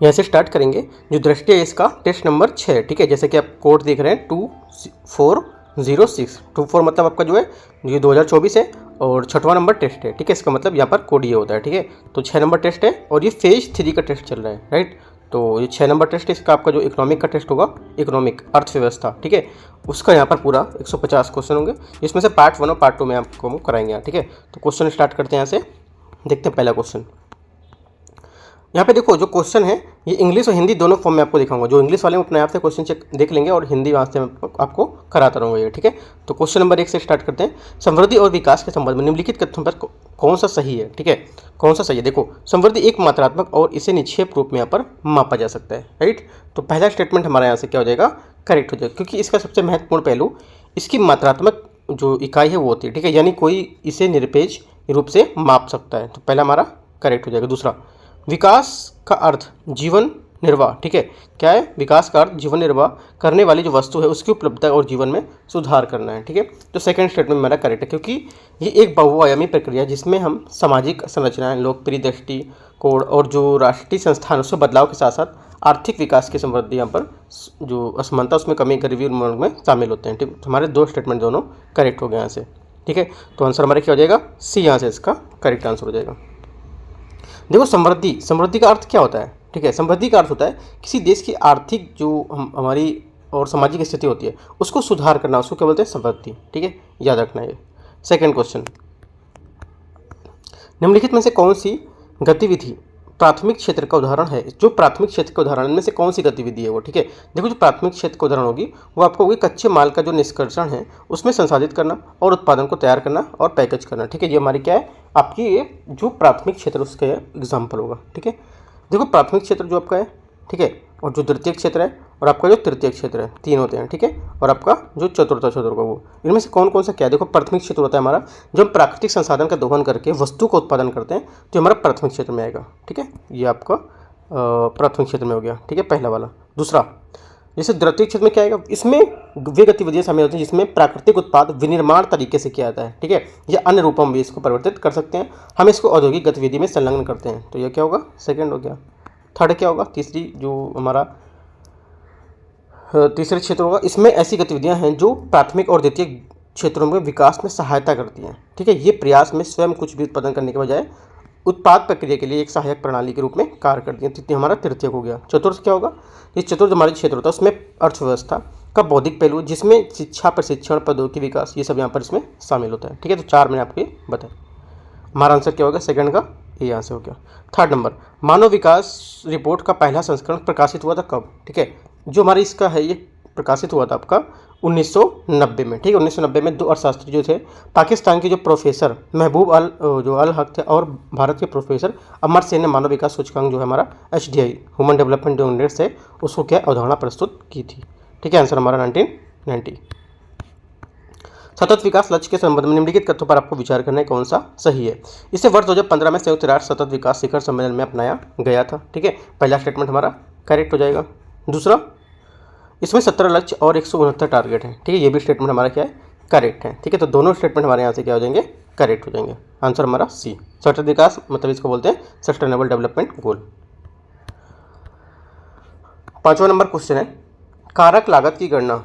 यहाँ से स्टार्ट करेंगे। जो दृष्टि है इसका टेस्ट नंबर 6, ठीक है। जैसे कि आप कोड देख रहे हैं 2406, 24 मतलब आपका जो है ये 2024 है और 6वां नंबर टेस्ट है, ठीक है। इसका मतलब यहाँ पर कोड ये होता है, ठीक है। तो 6 नंबर टेस्ट है और ये फेज 3 का टेस्ट चल रहा है, राइट। तो ये 6 नंबर टेस्ट है, इसका आपका जो इकोनॉमिक का टेस्ट होगा, इकोनॉमिक अर्थव्यवस्था, ठीक है, उसका यहाँ पर पूरा 150 क्वेश्चन होंगे। इसमें से पार्ट 1 और पार्ट 2 में आपको कराएंगे यहाँ, ठीक है। तो क्वेश्चन स्टार्ट करते हैं। यहाँ से देखते हैं पहला क्वेश्चन। यहाँ पे देखो जो क्वेश्चन है ये इंग्लिश और हिंदी दोनों फॉर्म में आपको दिखाऊंगा। जो इंग्लिश वाले में अपने आप से क्वेश्चन चेक देख लेंगे और हिंदी वहाँ से आपको कराता रहूँगा ये, ठीक है। तो क्वेश्चन नंबर 1 से स्टार्ट करते हैं। समृद्धि और विकास के संबंध में निम्नलिखित कथनों पर कौन सा सही है, ठीक है, कौन सा सही है। देखो समृद्धि एक मात्रात्मक और इसे निक्षेप रूप में यहाँ पर मापा जा सकता है, राइट। तो पहला स्टेटमेंट हमारा यहाँ से क्या हो जाएगा, करेक्ट हो जाएगा, क्योंकि इसका सबसे महत्वपूर्ण पहलू इसकी मात्रात्मक जो इकाई है वो होती है, ठीक है, यानी कोई इसे निरपेक्ष रूप से माप सकता है। तो पहला हमारा करेक्ट हो जाएगा। दूसरा, विकास का अर्थ जीवन निर्वाह, ठीक है, क्या है, विकास का अर्थ जीवन निर्वाह करने वाली जो वस्तु है उसकी उपलब्धता और जीवन में सुधार करना है, ठीक है। तो सेकंड स्टेटमेंट मेरा करेक्ट है, क्योंकि ये एक बहुआयामी प्रक्रिया है जिसमें हम सामाजिक संरचनाएं, लोकप्रिय दृष्टिकोण और जो राष्ट्रीय संस्थान उसमें बदलाव के साथ साथ आर्थिक विकास की समृद्धि यहाँ पर जो असमानता उसमें कमी, गरीबी उन्मूलन में शामिल होते हैं, ठीक। तो हमारे 2 स्टेटमेंट दोनों करेक्ट हो गए यहाँ से, ठीक है। तो आंसर हमारा क्या हो जाएगा, सी, यहाँ से इसका करेक्ट आंसर हो जाएगा। देखो समृद्धि का अर्थ क्या होता है, ठीक है। समृद्धि का अर्थ होता है किसी देश की आर्थिक जो हमारी और सामाजिक स्थिति होती है उसको सुधार करना, उसको क्या बोलते हैं, समृद्धि, ठीक है, याद रखना है। सेकंड क्वेश्चन, निम्नलिखित में से कौन सी गतिविधि प्राथमिक क्षेत्र का उदाहरण है। जो प्राथमिक क्षेत्र का उदाहरण में से कौन सी गतिविधि है वो, ठीक है। देखो जो प्राथमिक क्षेत्र का उदाहरण होगी वो आपको होगी कच्चे माल का जो निष्कर्षण है उसमें संसाधित करना और उत्पादन को तैयार करना और पैकेज करना, ठीक है। ये हमारी क्या है, आपकी ये जो प्राथमिक क्षेत्र उसका एग्जाम्पल होगा, ठीक है। देखो प्राथमिक क्षेत्र जो आपका है, ठीक है, और जो द्वितीय क्षेत्र है और आपका जो तृतीय क्षेत्र है, 3 होते हैं, ठीक है। और आपका जो चतुर्थ क्षेत्र होगा वो, इनमें से कौन कौन सा क्या है। देखो प्राथमिक क्षेत्र होता है हमारा जब हम प्राकृतिक संसाधन का दोहन करके वस्तु का उत्पादन करते हैं तो हमारा प्राथमिक क्षेत्र में आएगा, ठीक है। ये आपका प्राथमिक क्षेत्र में हो गया, ठीक है, पहला वाला। दूसरा, जैसे द्वितीय क्षेत्र में क्या आएगा, इसमें वे गतिविधियां शामिल होती हैं जिसमें प्राकृतिक उत्पाद विनिर्माण तरीके से किया जाता है, ठीक है, या अन्य रूपों में भी इसको परिवर्तित कर सकते हैं। हम इसको औद्योगिक गतिविधि में संलग्न करते हैं, तो यह क्या होगा, सेकंड हो गया। थर्ड क्या होगा, तीसरी जो हमारा तीसरे क्षेत्र होगा, इसमें ऐसी गतिविधियां हैं जो प्राथमिक और द्वितीय क्षेत्रों में विकास में सहायता करती हैं, ठीक है। ये प्रयास में स्वयं कुछ भी उत्पादन करने के बजाय उत्पाद प्रक्रिया के लिए एक सहायक प्रणाली के रूप में कार्य करती है। तो हमारा तृतीय हो गया। चतुर्थ क्या होगा, ये चतुर्थ हमारे क्षेत्र होता है उसमें अर्थव्यवस्था का बौद्धिक पहलू जिसमें शिक्षा, प्रशिक्षण, प्रौद्योगिकी विकास ये सब यहाँ पर इसमें शामिल होता है, ठीक है। तो 4 मैंने आपको बताया। हमारा आंसर क्या होगा, सेकंड का ये यहाँ से हो गया। थर्ड नंबर, मानव विकास रिपोर्ट का पहला संस्करण प्रकाशित हुआ था कब, ठीक है। जो हमारी इसका है ये प्रकाशित हुआ था आपका 1990 में, ठीक है। 1990 में 2 अर्थशास्त्री जो थे, पाकिस्तान के जो प्रोफेसर महबूब अल हक थे और भारत के प्रोफेसर अमर सेन ने मानव विकास सूचकांक जो है हमारा HDI ह्यूमन डेवलपमेंट इंडेक्स है उसको क्या अवधारणा प्रस्तुत की थी, ठीक है। आंसर हमारा 1990। सतत विकास लक्ष्य के संबंध में निम्नलिखित तथ्यों पर आपको विचार करना है कौन सा सही है। इसे वर्ष 2015 में संयुक्त राष्ट्र सतत विकास शिखर सम्मेलन में अपनाया गया था, ठीक है। पहला स्टेटमेंट हमारा करेक्ट हो जाएगा। दूसरा, इसमें 17 लक्ष्य और 169 टारगेट हैं, ठीक है। ये भी स्टेटमेंट हमारा क्या है, करेक्ट है, ठीक है। तो दोनों स्टेटमेंट हमारे यहाँ से क्या हो जाएंगे, करेक्ट हो जाएंगे। आंसर हमारा सी, सतत विकास मतलब इसको बोलते हैं सस्टेनेबल डेवलपमेंट गोल। 5वां नंबर क्वेश्चन है, कारक लागत की गणना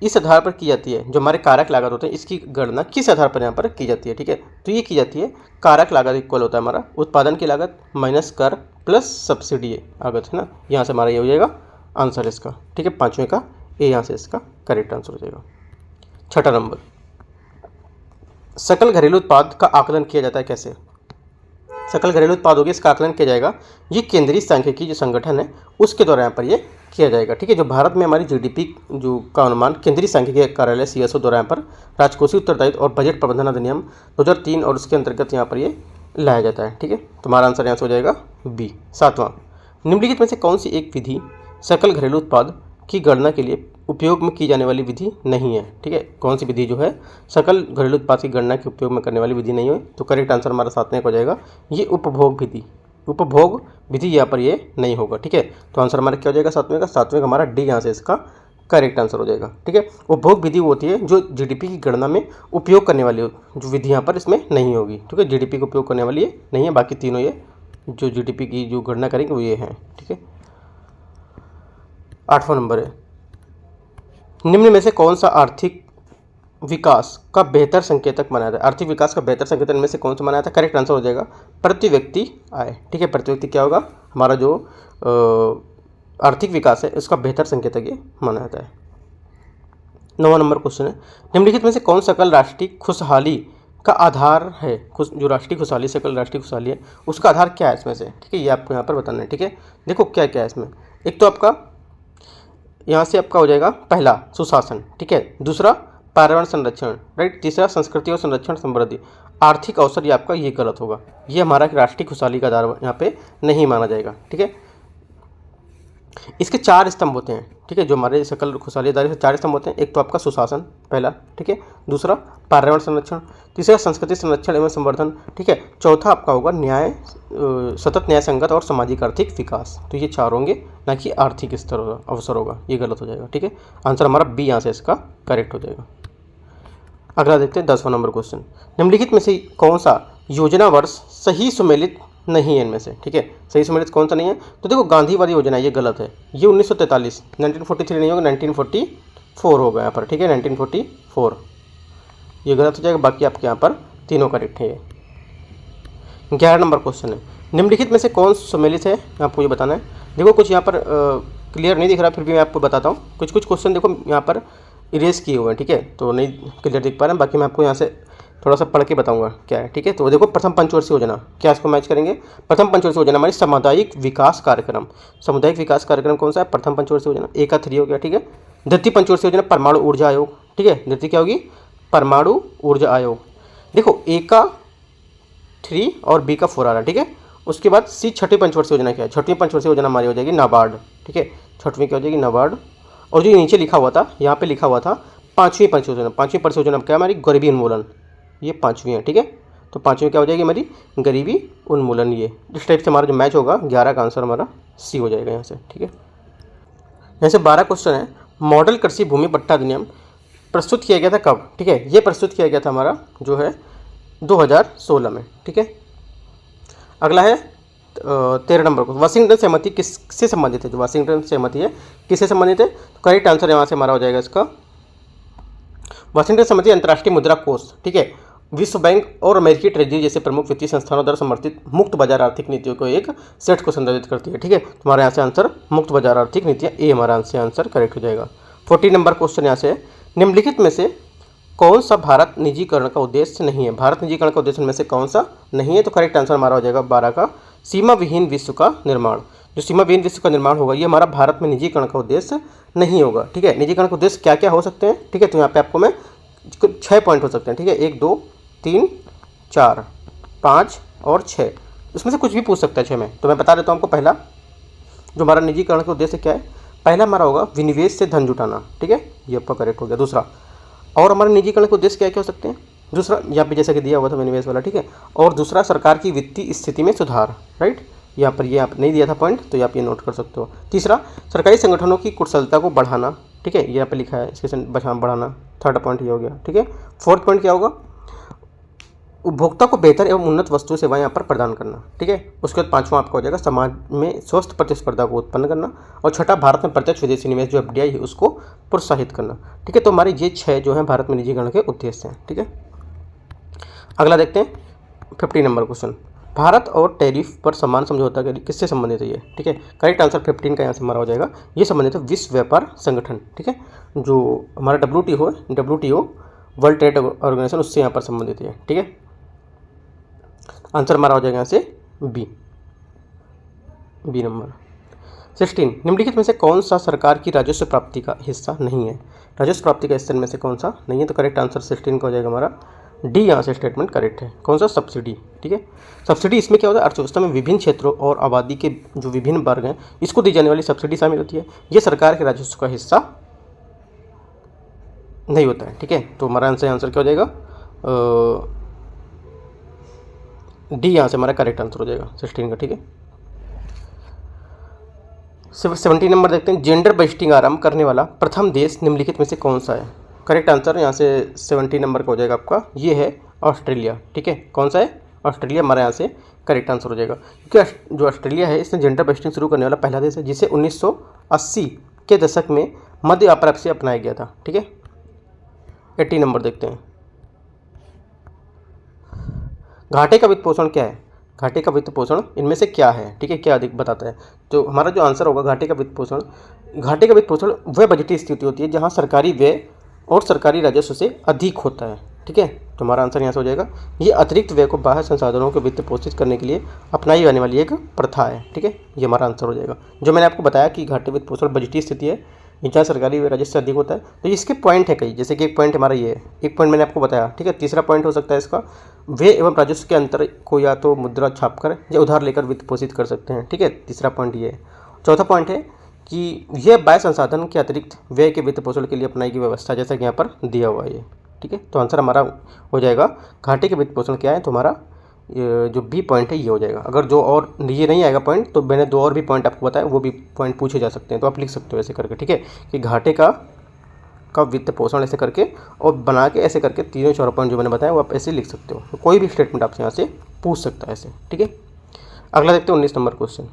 इस आधार पर की जाती है। जो हमारे कारक लागत होते हैं इसकी गणना किस आधार पर यहाँ पर की जाती है, ठीक है। तो ये की जाती है, कारक लागत इक्वल होता है हमारा उत्पादन की लागत माइनस कर प्लस सब्सिडी लागत, है ना। यहाँ से हमारा ये हो जाएगा आंसर इसका, ठीक है। 5वें का ए यहाँ से इसका करेक्ट आंसर हो जाएगा। 6ठा नंबर, सकल घरेलू उत्पाद का आकलन किया जाता है कैसे। सकल घरेलू उत्पाद होगी इसका आकलन किया जाएगा, ये केंद्रीय सांख्यिकी जो संगठन है उसके द्वारा यहाँ पर ये किया जाएगा, ठीक है। जो भारत में हमारी GDP जो का अनुमान केंद्रीय सांख्यिकी कार्यालय CSO द्वारा यहाँ पर राजकोषीय उत्तरदायित्व और बजट प्रबंधन अधिनियम 2003 और उसके अंतर्गत यहाँ पर ये लाया जाता है, ठीक है। तुम्हारा आंसर यहाँ से हो जाएगा बी। 7वां, निम्नलिखित में से कौन सी एक विधि सकल घरेलू उत्पाद की गणना के लिए उपयोग में की जाने वाली विधि नहीं है, ठीक है। कौन सी विधि जो है सकल घरेलू उत्पाद की गणना के उपयोग में करने वाली विधि नहीं है। तो करेक्ट आंसर हमारा 7वें हो जाएगा, ये उपभोग विधि यहाँ पर ये नहीं होगा, ठीक है। तो आंसर हमारा क्या हो जाएगा 7वें का, 7वें का हमारा डी यहाँ से इसका करेक्ट आंसर हो जाएगा, ठीक है। उपभोग विधि वो होती है जो GDP की गणना में उपयोग करने वाली जो विधि यहाँ पर इसमें नहीं होगी, ठीक है। GDP का उपयोग करने वाली ये नहीं है, बाकी तीनों ये जो जीडीपी की जो गणना करेंगे वो ये है, ठीक है। 8वां नंबर है, निम्न में से कौन सा आर्थिक विकास का बेहतर संकेतक माना जाता है? आर्थिक विकास का बेहतर संकेतक इनमें से कौन सा माना जाता है? करेक्ट आंसर हो जाएगा प्रति व्यक्ति आय, ठीक है। प्रति व्यक्ति क्या होगा? हमारा जो आर्थिक विकास है उसका बेहतर संकेतक ये माना जाता है। 9वां नंबर क्वेश्चन है, निम्नलिखित में से कौन सकल राष्ट्रीय खुशहाली का आधार है? जो राष्ट्रीय खुशहाली, सकल राष्ट्रीय खुशहाली है, उसका आधार क्या है इसमें से? ठीक है, ये आपको यहाँ पर बताना है, ठीक है। देखो क्या क्या है इसमें। एक तो आपका यहाँ से आपका हो जाएगा पहला सुशासन, ठीक है। दूसरा पर्यावरण संरक्षण, राइट। तीसरा संस्कृति और संरक्षण समृद्धि। आर्थिक अवसर ये आपका ये गलत होगा, ये हमारा राष्ट्रीय खुशहाली का आधार यहाँ पे नहीं माना जाएगा, ठीक है। इसके 4 स्तंभ होते हैं, ठीक है। जो हमारे सकल खुशहाली आधार से 4 स्तंभ होते हैं। एक तो आपका सुशासन पहला, ठीक है। दूसरा पर्यावरण संरक्षण, तीसरा संस्कृति संरक्षण एवं संवर्धन, ठीक है। चौथा आपका होगा न्याय, सतत न्याय संगत और सामाजिक आर्थिक विकास। तो ये 4 होंगे, ना कि आर्थिक स्तर होगा, अवसर होगा, ये गलत हो जाएगा, ठीक है। आंसर हमारा बी यहाँ से इसका करेक्ट हो जाएगा। अगला देखते हैं 10वां नंबर क्वेश्चन, निम्नलिखित में से कौन सा योजना वर्ष सही सुमेलित नहीं है इनमें से? ठीक है, सही सुमेलित कौन सा नहीं है? तो देखो गांधीवादी योजना ये गलत है, ये 1943, 1943 नहीं होगा, 1944 होगा यहाँ पर, ठीक है, 1944 ये गलत हो जाएगा। बाकी आपके यहाँ पर तीनों करेक्ट है। 11 नंबर क्वेश्चन है, निम्नलिखित में से कौन सुमेलित है? आपको ये बताना है। देखो कुछ यहाँ पर क्लियर नहीं दिख रहा, फिर भी मैं आपको बताता हूँ। कुछ क्वेश्चन देखो यहाँ पर इरेज किए हुए हैं, ठीक है, तो नहीं क्लियर दिख पा रहे हैं। बाकी मैं आपको यहाँ से थोड़ा सा पढ़ के बताऊंगा क्या है, ठीक है। तो देखो प्रथम पंचवर्षीय योजना, क्या इसको मैच करेंगे? प्रथम पंचवर्षीय योजना हमारी सामुदायिक विकास कार्यक्रम। सामुदायिक विकास कार्यक्रम कौन सा है? प्रथम पंचवर्षीय योजना, ए का 3 हो गया, ठीक है। द्वितीय पंचवर्षीय योजना परमाणु ऊर्जा आयोग, ठीक है। द्वितीय क्या होगी? परमाणु ऊर्जा आयोग। देखो ए का 3 और बी का 4 आ रहा है, ठीक है। उसके बाद सी छठी पंचवर्षीय योजना क्या है? छठवीं पंचवर्षीय योजना हमारी हो जाएगी नाबार्ड, ठीक है। छठवीं क्या हो जाएगी? नाबार्ड। और जो नीचे लिखा हुआ था, यहाँ पे लिखा हुआ था पाँचवीं पंचवर्षीय योजना। पाँचवीं पंचवर्षीय योजना क्या है हमारी? गरीबी उन्मूलन, ये 5वीं है, ठीक है। तो 5वीं क्या हो जाएगी हमारी? गरीबी उन्मूलन। ये इस टाइप से हमारा जो मैच होगा 11 का आंसर हमारा सी हो जाएगा यहाँ से, ठीक है। यहाँ से 12 क्वेश्चन है, मॉडल कृषि भूमि पट्टा अधिनियम प्रस्तुत किया गया था कब? ठीक है, ये प्रस्तुत किया गया था हमारा जो है 2016 में, ठीक है। अगला है 13 नंबर को, वाशिंगटन सहमति किससे संबंधित है? जो वाशिंगटन सहमति है किससे संबंधित है? तो करेक्ट आंसर यहाँ से हमारा हो जाएगा इसका वाशिंगटन सहमति अंतर्राष्ट्रीय मुद्रा कोष, ठीक है। विश्व बैंक और अमेरिकी ट्रेजरी जैसे प्रमुख वित्तीय संस्थानों द्वारा समर्थित मुक्त बाजार आर्थिक नीतियों को एक सेट को संदर्भित करती है, ठीक है। तुम्हारे यहाँ से आंसर मुक्त बाजार आर्थिक नीतियाँ, ए हमारा आंसर करेक्ट हो जाएगा। 14 नंबर क्वेश्चन यहाँ से, निम्नलिखित में से कौन सा भारत निजीकरण का उद्देश्य नहीं है? भारत निजीकरण का उद्देश्य में से कौन सा नहीं है? तो करेक्ट आंसर हमारा हो जाएगा 12 का सीमा विहीन विश्व का निर्माण। जो सीमा विहीन विश्व का निर्माण होगा ये हमारा भारत में निजीकरण का उद्देश्य नहीं होगा, ठीक है। निजीकरण का उद्देश्य क्या क्या हो सकते हैं, ठीक है। तो यहाँ पे आपको मैं 6 पॉइंट हो सकते हैं, ठीक है। 1 2 3 4 5 और 6, इसमें से कुछ भी पूछ सकता है 6 में। तो मैं बता देता हूँ आपको। पहला जो हमारा निजीकरण का उद्देश्य क्या है, पहला हमारा होगा विनिवेश से धन जुटाना, ठीक है, ये आपका करेक्ट हो गया। दूसरा, और हमारे निजीकरण के उद्देश्य क्या क्या हो सकते हैं? दूसरा यहाँ पे जैसा कि दिया हुआ था विनिवेश वाला, ठीक है। और दूसरा सरकार की वित्तीय स्थिति में सुधार, राइट। यहाँ पर ये आप नहीं दिया था पॉइंट, तो यहाँ पे नोट कर सकते हो। तीसरा, सरकारी संगठनों की कुशलता को बढ़ाना, ठीक है, ये यहाँ पे लिखा है, इसके बढ़ाना। थर्ड पॉइंट ये हो गया, ठीक है। फोर्थ पॉइंट क्या होगा? उपभोक्ता को बेहतर एवं उन्नत वस्तु सेवाएं यहाँ पर प्रदान करना, ठीक है। उसके बाद 5वां आपका हो जाएगा समाज में स्वस्थ प्रतिस्पर्धा को उत्पन्न करना। और छठा, भारत में प्रत्यक्ष विदेशी निवेश जो FDI है उसको प्रोत्साहित करना, ठीक है। तो हमारे ये 6 जो हैं भारत में निजीकरण के उद्देश्य हैं, ठीक है। अगला देखते हैं 15 नंबर क्वेश्चन, भारत और टैरिफ पर समान समझौता के लिए किससे संबंधित है ये, ठीक है। करेक्ट आंसर 15 का यहाँ से हमारा हो जाएगा, ये संबंधित है विश्व व्यापार संगठन, ठीक है। जो हमारा WTO वर्ल्ड ट्रेड ऑर्गेनाइजेशन, उससे यहाँ पर संबंधित है, ठीक है। आंसर हमारा हो जाएगा यहाँ से बी नंबर। 16, निम्नलिखित में से कौन सा सरकार की राजस्व प्राप्ति का हिस्सा नहीं है? राजस्व प्राप्ति का हिस्सा में से कौन सा नहीं है? तो करेक्ट आंसर 16 का हो जाएगा हमारा डी, यहाँ से स्टेटमेंट करेक्ट है। कौन सा? सब्सिडी, ठीक है। सब्सिडी इसमें क्या होता है? अर्थव्यवस्था में विभिन्न क्षेत्रों और आबादी के जो विभिन्न वर्ग हैं इसको दी जाने वाली सब्सिडी शामिल होती है। ये सरकार के राजस्व का हिस्सा नहीं होता है, ठीक है। तो हमारा आंसर क्या हो जाएगा? डी यहाँ से हमारा करेक्ट आंसर हो जाएगा 16 का, ठीक है। 17 नंबर देखते हैं, जेंडर बजटिंग आरंभ करने वाला प्रथम देश निम्नलिखित में से कौन सा है? करेक्ट आंसर यहाँ से 17 नंबर का हो जाएगा आपका, ये है ऑस्ट्रेलिया, ठीक है। कौन सा है? ऑस्ट्रेलिया हमारे यहाँ से करेक्ट आंसर हो जाएगा, क्योंकि जो ऑस्ट्रेलिया है इसने जेंडर बस्टिंग शुरू करने वाला पहला देश है, जिसे 1980 के दशक में मध्य व्यापार से अपनाया गया था। ठीक है, 80 नंबर देखते हैं। घाटे का वित्त पोषण क्या है? घाटे का वित्त पोषण इनमें से क्या है? ठीक है, क्या अधिक बताता है? तो हमारा जो आंसर होगा घाटे का वित्त पोषण, घाटे का वित्त पोषण वह बजटीय स्थिति होती है जहां सरकारी व्यय और सरकारी राजस्व से अधिक होता है। ठीक है, तो हमारा आंसर यहाँ से हो जाएगा, ये अतिरिक्त व्यय को बाह्य संसाधनों को वित्त पोषित करने के लिए अपनाई जाने वाली एक प्रथा है। ठीक है, ये हमारा आंसर हो जाएगा। जो मैंने आपको बताया कि घाटे वित्त पोषण बजटीय स्थिति है जहाँ सरकारी व्यय राजस्व से अधिक होता है, तो इसके पॉइंट है कई, जैसे कि एक पॉइंट हमारा ये है, एक पॉइंट मैंने आपको बताया। ठीक है, तीसरा पॉइंट हो सकता है इसका, व्यय एवं राजस्व के अंतर को या तो मुद्रा छापकर या उधार लेकर वित्त पोषित कर सकते हैं। ठीक है, तीसरा पॉइंट ये है। चौथा पॉइंट है कि यह बाह्य संसाधन के अतिरिक्त व्यय के वित्त पोषण के लिए अपनाई गई व्यवस्था, जैसा कि यहाँ पर दिया हुआ है ये। ठीक है, तो आंसर हमारा हो जाएगा घाटे के वित्त पोषण क्या है, तो हमारा जो बी पॉइंट है ये हो जाएगा। अगर जो और ये नहीं आएगा पॉइंट, तो मैंने दो और भी पॉइंट आपको बताया, वो भी पॉइंट पूछे जा सकते हैं, तो आप लिख सकते हो ऐसे करके। ठीक है, कि घाटे का वित्त पोषण ऐसे करके और बना के ऐसे करके तीनों चारों पॉइंट जो मैंने बताया वो आप ऐसे लिख सकते हो, तो कोई भी स्टेटमेंट आपसे यहाँ से पूछ सकता है ऐसे। ठीक है, अगला देखते हैं 19 नंबर क्वेश्चन।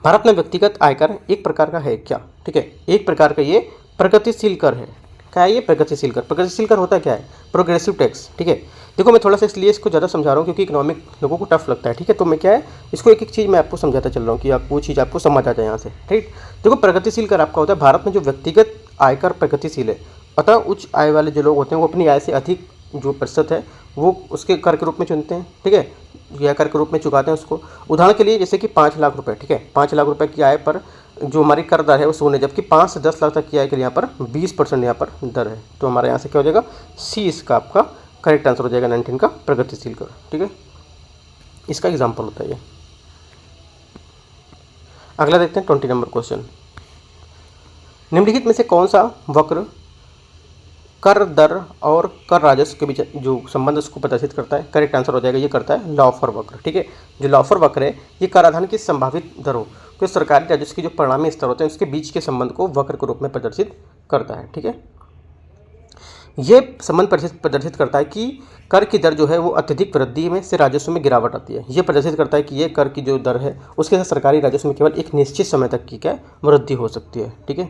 भारत में व्यक्तिगत आयकर एक प्रकार का है क्या? ठीक है, एक प्रकार का ये प्रगतिशील कर है। क्या है ये प्रगतिशील कर? प्रगतिशील कर होता क्या है? Progressive tax. ठीक है, देखो मैं थोड़ा सा इसलिए इसको ज़्यादा समझा रहा हूँ क्योंकि इकोनॉमिक लोगों को टफ लगता है। ठीक है, तो मैं क्या है इसको एक एक चीज़ मैं आपको समझाता चल रहा हूँ कि आपको वो चीज़ आपको समझ आ जाए यहाँ से। ठीक, देखो प्रगतिशील कर आपका होता है भारत में जो व्यक्तिगत आयकर प्रगतिशील है, अतः उच्च आय वाले जो लोग होते हैं वो अपनी आय से अधिक जो प्रतिशत है वो उसके कर के रूप में चुनते हैं। ठीक है, या कर के रूप में चुकाते हैं उसको। उदाहरण के लिए जैसे कि 5 लाख रुपए, ठीक है, 5 लाख रुपए की आय पर जो हमारी कर दर है वो 0 है, जबकि 5 से 10 लाख तक की आय के लिए यहाँ पर 20% यहाँ पर दर है। तो हमारे यहाँ से क्या हो जाएगा, सी इसका आपका करेक्ट आंसर हो जाएगा 19 का प्रगतिशील कर। ठीक है, इसका एग्जाम्पल होता है ये। अगला देखते हैं 20 नंबर क्वेश्चन। निम्नलिखित में से कौन सा वक्र कर दर और कर राजस्व के बीच जो संबंध उसको प्रदर्शित करता है? करेक्ट आंसर हो जाएगा ये करता है लॉफर वक्र। ठीक है, जो लॉफर वक्र है ये कराधान की संभावित दरों को सरकारी राजस्व के जो परिणामी स्तर होते हैं उसके बीच के संबंध को वक्र के रूप में प्रदर्शित करता है। ठीक है, ये संबंध प्रदर्शित करता है कि कर की दर जो है वो अत्यधिक वृद्धि में से राजस्व में गिरावट आती है। ये प्रदर्शित करता है कि ये कर की जो दर है उसके साथ सरकारी राजस्व में केवल एक निश्चित समय तक की क्या वृद्धि हो सकती है। ठीक है,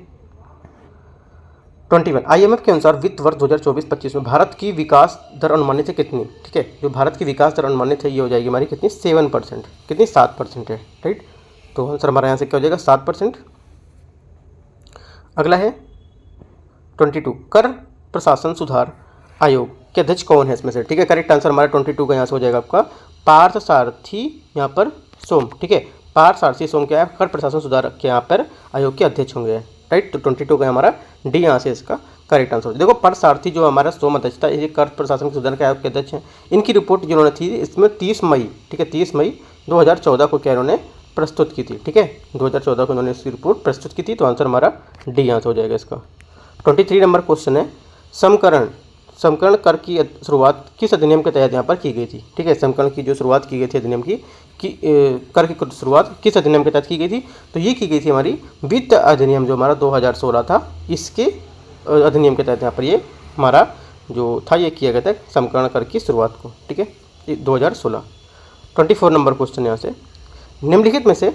21 IMF के अनुसार वित्त वर्ष 2024-25 में भारत की विकास दर अनुमानित है कितनी? ठीक है, जो भारत की विकास दर अनुमानित है ये हो जाएगी हमारी कितनी, 7%। कितनी, 7% है। राइट, तो आंसर हमारे यहाँ से क्या हो जाएगा, 7%। अगला है 22 कर प्रशासन सुधार आयोग के अध्यक्ष कौन है इसमें से? ठीक है, करेक्ट आंसर हमारा 22 का यहाँ से हो जाएगा आपका पार्थ सारथी यहाँ पर सोम। ठीक है, पार्थ सारथी सोम क्या है, कर प्रशासन सुधार के यहाँ पर आयोग के अध्यक्ष होंगे। राइट, तो 22 का हमारा डी यहाँ से इसका करेक्ट आंसर। देखो पार्थ सारथी जो हमारा सोम अध्यक्ष था, ये कर प्रशासन सुधार के आयोग के अध्यक्ष हैं। इनकी रिपोर्ट जिन्होंने थी इसमें 30 मई, ठीक है, 30 मई 2014 को क्या इन्होंने प्रस्तुत की थी। ठीक है, 2014 को उन्होंने इसकी रिपोर्ट प्रस्तुत की थी, तो आंसर हमारा डी यहाँ से हो जाएगा इसका। 23 नंबर क्वेश्चन है समकरण कर की शुरुआत किस अधिनियम के तहत यहाँ पर की गई थी? ठीक है, समकरण की जो शुरुआत की गई थी अधिनियम की कर की शुरुआत किस अधिनियम के तहत की गई थी? तो ये की गई थी हमारी वित्त अधिनियम जो हमारा 2016 था, इसके अधिनियम के तहत यहाँ पर ये हमारा जो था ये किया गया था समकरण कर की शुरुआत को। ठीक है, 2016। 24 नंबर क्वेश्चन यहाँ से, निम्नलिखित में से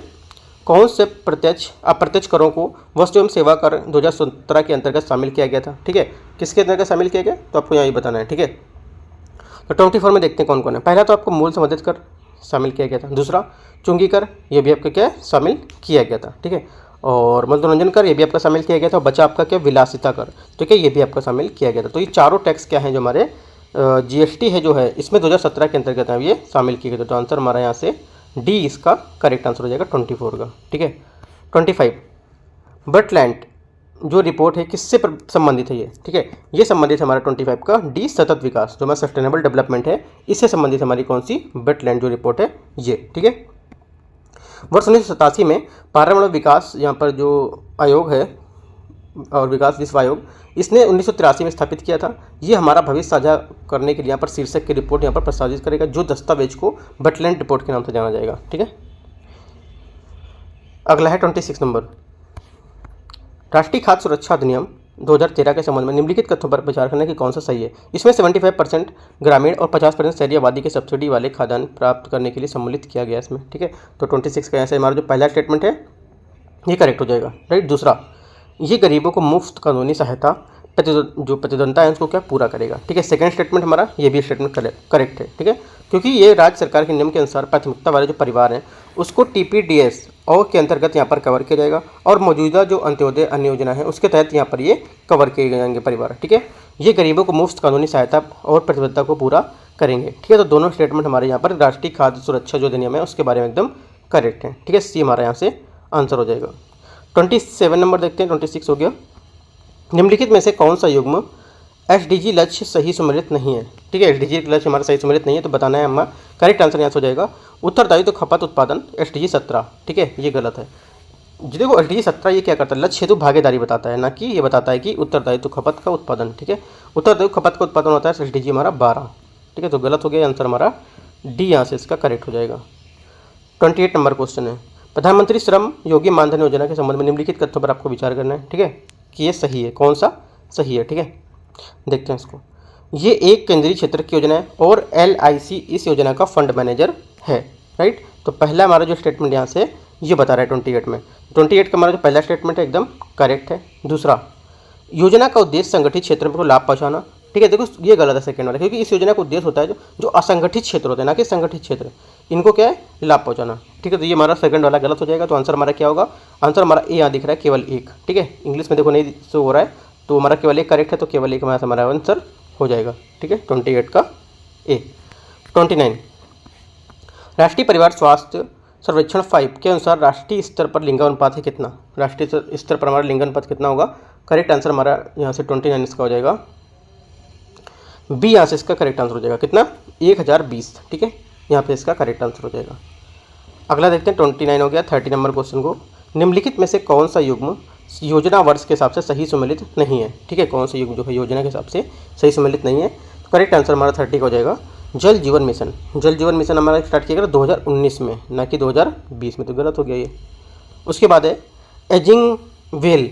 कौन से प्रत्यक्ष अप्रत्यक्ष करों को वस्तु एवं सेवा कर 2017 के अंतर्गत शामिल किया गया था? ठीक है, किसके अंतर्गत शामिल किया गया तो आपको यहाँ ही बताना है। ठीक है, तो 24 में देखते हैं कौन कौन है। पहला तो आपको मूल संबंधित कर शामिल किया गया था। दूसरा चुंगी कर, ये भी आपका क्या है शामिल किया गया था। ठीक है, और मनोरंजन कर ये भी आपका शामिल किया गया था। बचा आपका क्या विलासिता कर, ठीक है, ये भी आपका शामिल किया गया था। तो ये चारों टैक्स क्या हैं जो हमारे GST है जो है इसमें 2017 के अंतर्गत ये शामिल किए गए थे। तो आंसर हमारा यहाँ से डी इसका करेक्ट आंसर हो जाएगा 24 का। ठीक है, 25 बर्टलैंड जो रिपोर्ट है किससे संबंधित है ये? ठीक है, ये संबंधित हमारा 25 का डी सतत विकास जो हमारा सस्टेनेबल डेवलपमेंट है, इससे संबंधित हमारी कौन सी बर्टलैंड जो रिपोर्ट है ये। ठीक है, वर्ष 1987 में पर्यावरण विकास यहाँ पर जो आयोग है और विकास विश्व आयोग, इसने 1983 में स्थापित किया था। ये हमारा भविष्य साझा करने के लिए यहाँ पर शीर्षक की रिपोर्ट यहाँ पर प्रस्तावित करेगा, जो दस्तावेज को बर्टलैंड रिपोर्ट के नाम से जाना जाएगा। ठीक है, अगला है 26 नंबर, राष्ट्रीय खाद्य सुरक्षा अधिनियम 2013 के संबंध में निम्नलिखित तथ्यों पर विचार करना कि कौन सा सही है। इसमें 75% ग्रामीण और 50% शहरी आबादी के सब्सिडी वाले खाद्यान्न प्राप्त करने के लिए सम्मिलित किया गया इसमें, ठीक है। तो 26 का ऐसे हमारा जो पहला स्टेटमेंट है ये करेक्ट हो जाएगा, राइट। दूसरा, ये गरीबों को मुफ्त कानूनी सहायता जो प्रतिद्वंदता है उसको क्या पूरा करेगा, ठीक है। सेकंड स्टेटमेंट हमारा ये भी स्टेटमेंट करेक्ट है, ठीक है, क्योंकि ये राज्य सरकार के नियम के अनुसार प्राथमिकता वाले जो परिवार हैं उसको TPDS और के अंतर्गत यहाँ पर कवर किया जाएगा, और मौजूदा जो अंत्योदय अन्य योजना है उसके तहत यहाँ पर ये कवर किए जाएंगे परिवार, ठीक है। ये गरीबों को मुफ्त कानूनी सहायता और प्रतिबद्धता को पूरा करेंगे, ठीक है। तो दोनों स्टेटमेंट हमारे यहाँ पर राष्ट्रीय खाद्य सुरक्षा जो अधिनियम है उसके बारे में एकदम करेक्ट है, ठीक है। सी हमारा यहाँ से आंसर हो जाएगा। 27 नंबर देखते हैं, 26 हो गया। निम्नलिखित में से कौन सा युग्म SDG लक्ष्य सही सम्मिलित नहीं है, ठीक है। SDG लक्ष्य हमारा सही सम्मिलित नहीं है, तो बताना है हमारा करेक्ट आंसर यहाँ से हो जाएगा उत्तरदायित्व खपत उत्पादन SDG 17, ठीक है, ये गलत है। जी देखो SDG 17 ये क्या करता है, लक्ष्य हेतु भागीदारी बताता है, ना कि ये बताता है कि उत्तरदायित्व खपत का उत्पादन, ठीक है। उत्तरदायित्व खपत का उत्पादन होता है SDG हमारा 12, ठीक है, तो गलत हो गया आंसर हमारा डी यहाँ से इसका करेक्ट हो जाएगा। 28 नंबर क्वेश्चन है, प्रधानमंत्री श्रम योगी मानधन योजना के संबंध में निम्नलिखित तथ्यों पर आपको विचार करना है, ठीक है, कि ये सही है, कौन सा सही है, ठीक है। देखते हैं इसको। ये एक केंद्रीय क्षेत्र की योजना है और LIC इस योजना का फंड मैनेजर है, राइट। तो पहला हमारा जो स्टेटमेंट यहाँ से ये बता रहा है 28 में, 28 का हमारा जो पहला स्टेटमेंट है एकदम करेक्ट है। दूसरा, योजना का उद्देश्य संगठित क्षेत्र को लाभ पहुँचाना, ठीक है, देखो ये गलत है सेकंड वाला, क्योंकि इस योजना का उद्देश्य होता है जो असंगठित क्षेत्र होते हैं, ना कि संगठित क्षेत्र, इनको क्या है लाभ पहुँचाना, ठीक है। तो ये हमारा सेकंड वाला गलत हो जाएगा, तो आंसर हमारा क्या होगा, आंसर हमारा ए यहाँ दिख रहा है केवल एक, ठीक है। इंग्लिश में देखो नहीं शो हो रहा है, तो हमारा केवल एक करेक्ट है, तो केवल एक हमारा आंसर हो जाएगा, ठीक है, 28 का ए। 29, राष्ट्रीय परिवार स्वास्थ्य सर्वेक्षण 5 के अनुसार राष्ट्रीय स्तर पर लिंगानुपात है कितना, राष्ट्रीय स्तर पर हमारा लिंगानुपात कितना होगा, करेक्ट आंसर हमारा यहाँ से 29 इसका हो जाएगा बी, यहाँ से इसका करेक्ट आंसर हो जाएगा कितना 1020, ठीक है, यहाँ पे इसका करेक्ट आंसर हो जाएगा। अगला देखते हैं 29 हो गया। 30 नंबर क्वेश्चन को, निम्नलिखित में से कौन सा युग्म योजना वर्ष के हिसाब से सही सम्मिलित नहीं है, ठीक है, कौन सा युग्म जो है योजना के हिसाब से सही सम्मिलित नहीं है, तो करेक्ट आंसर हमारा 30 का हो जाएगा जल जीवन मिशन। जल जीवन मिशन हमारा स्टार्ट किया गया 2019 में, ना कि 2020 में, तो गलत हो गया ये। उसके बाद है ageing well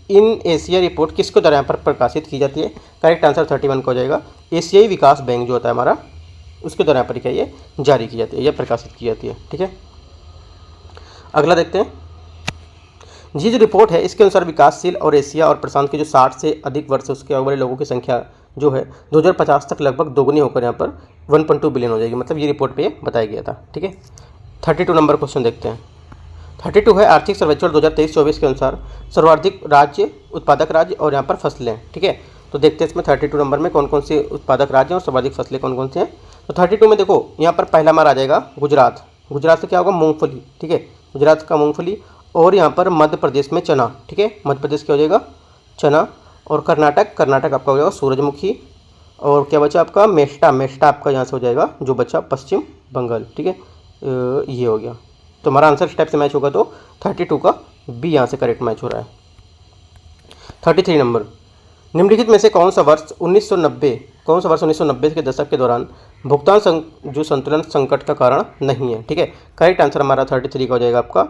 in Asia report किसके द्वारा यहाँ पर प्रकाशित की जाती है, करेक्ट आंसर 31 का हो जाएगा एशियाई विकास बैंक जो होता है हमारा उसके द्वारा यहाँ पर क्या ये जारी की जाती है या प्रकाशित की जाती है, ठीक है। अगला देखते हैं, ये जो रिपोर्ट है इसके अनुसार विकासशील और एशिया और प्रशांत के जो 60 से अधिक वर्ष उसके आयु वाले लोगों की संख्या जो है 2050 तक लगभग दोगुनी होकर यहाँ पर 1.2 बिलियन हो जाएगी, मतलब ये रिपोर्ट पे बताया गया था, ठीक है। 32 नंबर क्वेश्चन देखते हैं। 32 है आर्थिक सर्वेक्षण 2023-24 के अनुसार सर्वाधिक राज्य उत्पादक राज्य और यहाँ पर फसलें, ठीक है। तो देखते हैं इसमें 32 नंबर में कौन कौन से उत्पादक राज्य और सर्वाधिक फसलें कौन कौन से हैं। तो 32 में देखो यहाँ पर पहला हमारा आ जाएगा गुजरात, गुजरात से क्या होगा मूंगफली, ठीक है, गुजरात का मूंगफली, और यहाँ पर मध्य प्रदेश में चना, ठीक है, मध्य प्रदेश क्या हो जाएगा चना, और कर्नाटक, कर्नाटक आपका हो जाएगा सूरजमुखी, और क्या बचा आपका मेष्टा, मेष्टा आपका यहाँ से हो जाएगा जो बचा पश्चिम बंगाल, ठीक है, ये हो गया। तो हमारा आंसर इस टाइप से मैच होगा, तो 32 का बी यहाँ से करेक्ट मैच हो रहा है। 33 नंबर, निम्नलिखित में से कौन सा वर्ष 1990 के दशक के दौरान भुगतान जो संतुलन संकट का कारण नहीं है, ठीक है, करेक्ट आंसर हमारा 33 का हो जाएगा आपका।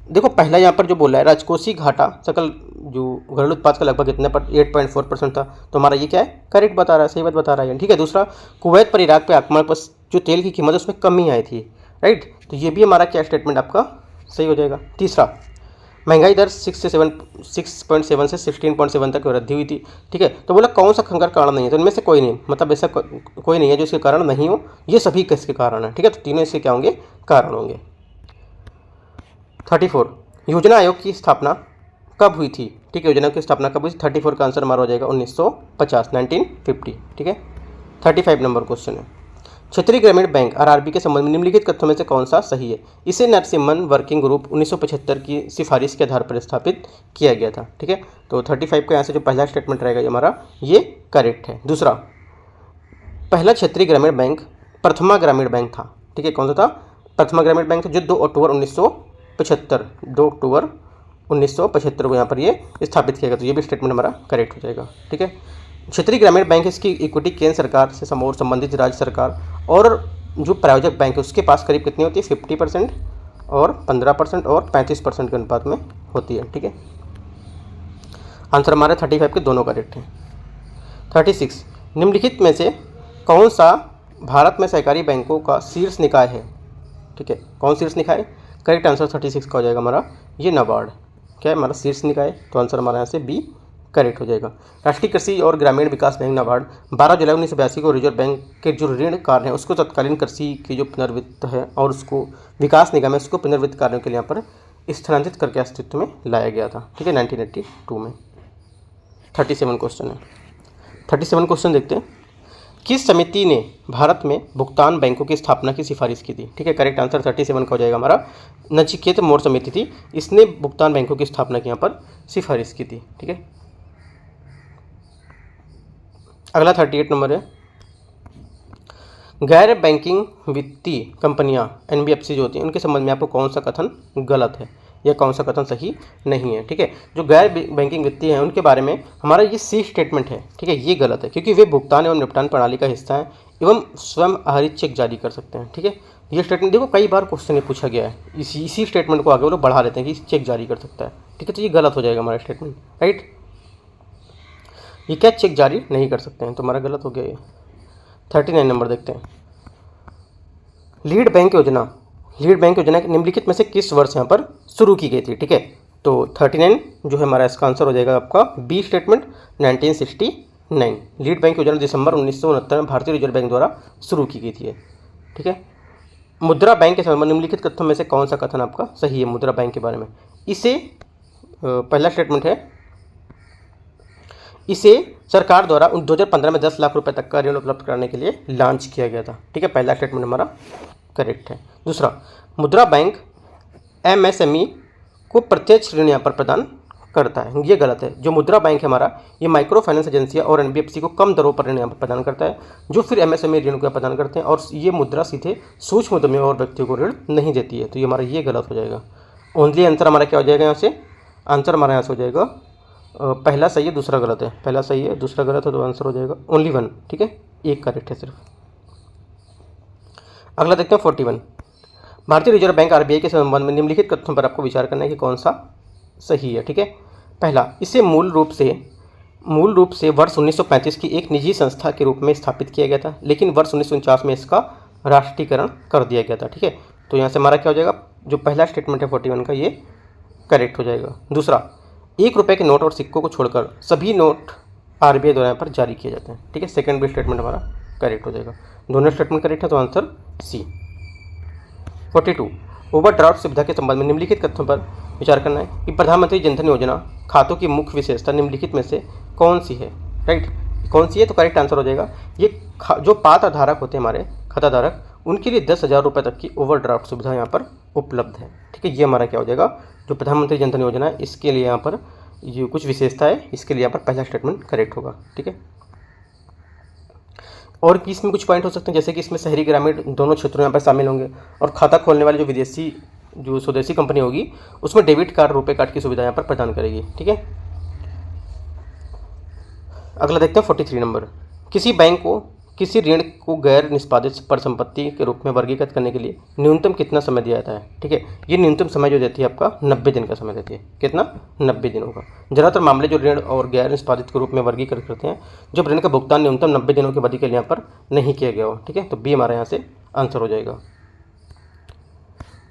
देखो पहला यहाँ पर जो बोला है राजकोषीय घाटा सकल जो घरेलू उत्पाद का लगभग इतने पर 8.4% था, तो हमारा ये क्या है करेक्ट बता रहा है, सही बात बता रहा है, ठीक है। दूसरा, कुवैत पर इराक पे आक्रमण पर जो तेल की कीमत है उसमें कमी आई थी, राइट, तो ये भी हमारा क्या स्टेटमेंट आपका सही हो जाएगा। तीसरा, महंगाई दर 6.7 से 16.7 तक वृद्धि हुई थी, ठीक है, तो बोला कौन सा खंगर कारण नहीं है, तो इनमें से कोई नहीं, मतलब ऐसा कोई नहीं है जो इसके कारण नहीं हो, ये सभी किसके कारण है, ठीक है, तो तीनों इसके क्या होंगे कारण होंगे। 34, योजना आयोग की स्थापना कब हुई थी, ठीक है, योजना की स्थापना कब हुई थी, 34 का आंसर हमारा हो जाएगा 1950, ठीक है। 35 नंबर क्वेश्चन है, क्षेत्रीय ग्रामीण बैंक RRB के संबंध में निम्नलिखित कथ्यों में से कौन सा सही है। इसे नरसिम्हन वर्किंग ग्रुप 1975 की सिफारिश के आधार पर स्थापित किया गया था, ठीक है, तो 35 का यहाँ से जो पहला स्टेटमेंट रहेगा हमारा ये करेक्ट है। दूसरा, पहला क्षेत्रीय ग्रामीण बैंक प्रथमा ग्रामीण बैंक था, ठीक है, कौन सा था प्रथमा ग्रामीण बैंक था, जो 2 अक्टूबर 1975 को यहाँ पर ये स्थापित किया गया, तो ये भी स्टेटमेंट हमारा करेक्ट हो जाएगा, ठीक है। क्षेत्रीय ग्रामीण बैंक इसकी इक्विटी केंद्र सरकार से संबंधित राज्य सरकार और जो प्रायोजक बैंक है उसके पास करीब कितनी होती है 50% और 15% और 35% के अनुपात में होती है, ठीक है। आंसर हमारा 35 के दोनों करेक्ट हैं। 36, निम्नलिखित में से कौन सा भारत में सहकारी बैंकों का शीर्ष निकाय है? ठीक है, कौन शीर्ष निकाय? करेक्ट आंसर 36 का हो जाएगा हमारा ये नाबार्ड। क्या है हमारा शीर्ष निकाय? तो आंसर हमारा यहाँ से बी करेक्ट हो जाएगा। राष्ट्रीय कृषि और ग्रामीण विकास बैंक नाबार्ड 12 जुलाई 1982 को रिजर्व बैंक के जो ऋण कार्य है उसको तत्कालीन कृषि की जो पुनर्वित्त है और उसको विकास निगम है उसको पुनर्वित्त कार्यों के लिए यहाँ पर स्थानांतरित करके अस्तित्व में लाया गया था। ठीक है, 1982 में। 37 क्वेश्चन है। 37 क्वेश्चन देखते हैं। किस समिति ने भारत में भुगतान बैंकों की स्थापना की सिफारिश की थी? ठीक है, करेक्ट आंसर 37 का हो जाएगा हमारा नचिकेत मोर समिति थी, इसने भुगतान बैंकों की स्थापना की यहाँ पर सिफारिश की थी। ठीक है, अगला 38 नंबर है। गैर बैंकिंग वित्तीय कंपनियां एनबीएफसी जो होती हैं उनके संबंध में आपको कौन सा कथन गलत है या कौन सा कथन सही नहीं है? ठीक है, जो गैर बैंकिंग वित्तीय हैं उनके बारे में हमारा ये सी स्टेटमेंट है। ठीक है, ये गलत है क्योंकि वे भुगतान एवं निपटान प्रणाली का हिस्सा है एवं स्वयं आहरित चेक जारी कर सकते हैं। ठीक है, ये स्टेटमेंट देखो कई बार क्वेश्चन में पूछा गया है, इसी स्टेटमेंट को आगे वो लोग बढ़ा देते हैं कि चेक जारी कर सकता है। ठीक है, तो ये गलत हो जाएगा हमारा स्टेटमेंट। राइट, ये क्या चेक जारी नहीं कर सकते हैं, तो हमारा गलत हो गया ये। 39 नंबर देखते हैं। लीड बैंक योजना निम्नलिखित में से किस वर्ष यहाँ पर शुरू की गई थी? ठीक है, तो 39 जो है हमारा इसका आंसर हो जाएगा आपका बी स्टेटमेंट 1969। लीड बैंक योजना दिसंबर 1969 में भारतीय रिजर्व बैंक द्वारा शुरू की गई थी। ठीक है, मुद्रा बैंक के संबंध निम्नलिखित कथनों में से कौन सा कथन आपका सही है मुद्रा बैंक के बारे में? इसे पहला स्टेटमेंट है, इसे सरकार द्वारा 2015 में 10 लाख रुपए तक का ऋण उपलब्ध कराने के लिए लॉन्च किया गया था। ठीक है, पहला स्टेटमेंट हमारा करेक्ट है। दूसरा, मुद्रा बैंक एमएसएमई को प्रत्यक्ष ऋण यहाँ पर प्रदान करता है, ये गलत है। जो मुद्रा बैंक है हमारा ये माइक्रो फाइनेंस एजेंसियाँ और एनबीएफसी को कम दरों पर ऋण यहाँ पर प्रदान करता है, जो फिर एमएसएमई ऋण को प्रदान करते हैं, और ये मुद्रा सीधे सूक्ष्म उद्यमियों और व्यक्तियों को ऋण नहीं देती है, तो ये हमारा ये गलत हो जाएगा। ओनली आंसर हमारा क्या हो जाएगा यहाँ से? आंसर हमारा यहाँ से हो जाएगा पहला सही है दूसरा गलत है, पहला सही है दूसरा गलत है, तो आंसर हो जाएगा ओनली 1। ठीक है, एक करेक्ट है सिर्फ। अगला देखते हैं 41। भारतीय रिजर्व बैंक आरबीआई के संबंध में निम्नलिखित कथनों पर आपको विचार करना है कि कौन सा सही है। ठीक है, पहला, इसे मूल रूप से वर्ष 1935 की एक निजी संस्था के रूप में स्थापित किया गया था, लेकिन वर्ष 1949 में इसका राष्ट्रीयकरण कर दिया गया था। ठीक है, तो यहाँ से हमारा क्या हो जाएगा? जो पहला स्टेटमेंट है 41 का ये करेक्ट हो जाएगा। दूसरा, 1 रुपये के नोट और सिक्कों को छोड़कर सभी नोट आरबीआई द्वारा पर जारी किए जाते हैं। ठीक है, सेकंड भी स्टेटमेंट हमारा करेक्ट हो जाएगा। दोनों स्टेटमेंट करेक्ट है, तो आंसर सी। 42, ओवरड्राफ्ट सुविधा के संबंध में निम्नलिखित कथनों पर विचार करना है कि प्रधानमंत्री जनधन योजना खातों की मुख्य विशेषता निम्नलिखित में से कौन सी है? राइट, कौन सी है? तो करेक्ट आंसर हो जाएगा ये जो पात्र धारक होते हैं हमारे खाताधारक उनके लिए 10,000 रुपये तक की ओवरड्राफ्ट सुविधा यहाँ पर उपलब्ध है। ठीक है, ये हमारा क्या हो जाएगा? जो प्रधानमंत्री जनधन योजना है इसके लिए यहाँ पर ये कुछ विशेषता है, इसके लिए यहाँ पर पहला स्टेटमेंट करेक्ट होगा। ठीक है, और कि इसमें कुछ पॉइंट हो सकते हैं जैसे कि इसमें शहरी ग्रामीण दोनों क्षेत्रों यहाँ पर शामिल होंगे, और खाता खोलने वाली जो स्वदेशी कंपनी होगी उसमें डेबिट कार्ड रुपए कार्ड की सुविधा यहाँ पर प्रदान करेगी। ठीक है, अगला देखते हैं 43 नंबर। किसी बैंक को किसी ऋण को गैर निष्पादित परिसंपत्ति के रूप में वर्गीकृत करने के लिए न्यूनतम कितना समय दिया जाता है? ठीक है, ये न्यूनतम समय जो देती है आपका 90 दिन का समय देती है। कितना? 90 दिनों का। ज़्यादातर मामले जो ऋण और गैर निष्पादित के रूप में वर्गीकृत करते हैं जब ऋण का भुगतान न्यूनतम 90 दिनों की अवधि के लिए यहाँ पर नहीं किया गया हो। ठीक है, तो बी हमारे यहाँ से आंसर हो जाएगा।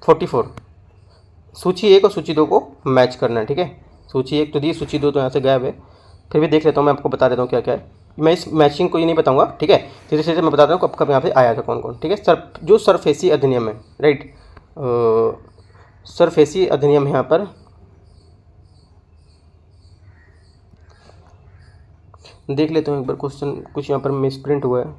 44, सूची 1 और सूची 2 को मैच करना है। ठीक है, सूची 1 तो दी, सूची 2 तो यहाँ से गायब है, फिर भी देख लेता हूँ, मैं आपको बता देता हूँ क्या क्या है। मैं इस मैचिंग को ये नहीं बताऊंगा। ठीक है, सीधे सीधे मैं बताता हूँ कब कब यहाँ पे आया था कौन कौन। ठीक है, जो सरफेसी अधिनियम है, राइट, सरफेसी अधिनियम यहाँ पर देख लेते हैं एक बार, क्वेश्चन कुछ यहाँ पर मिसप्रिंट हुआ है।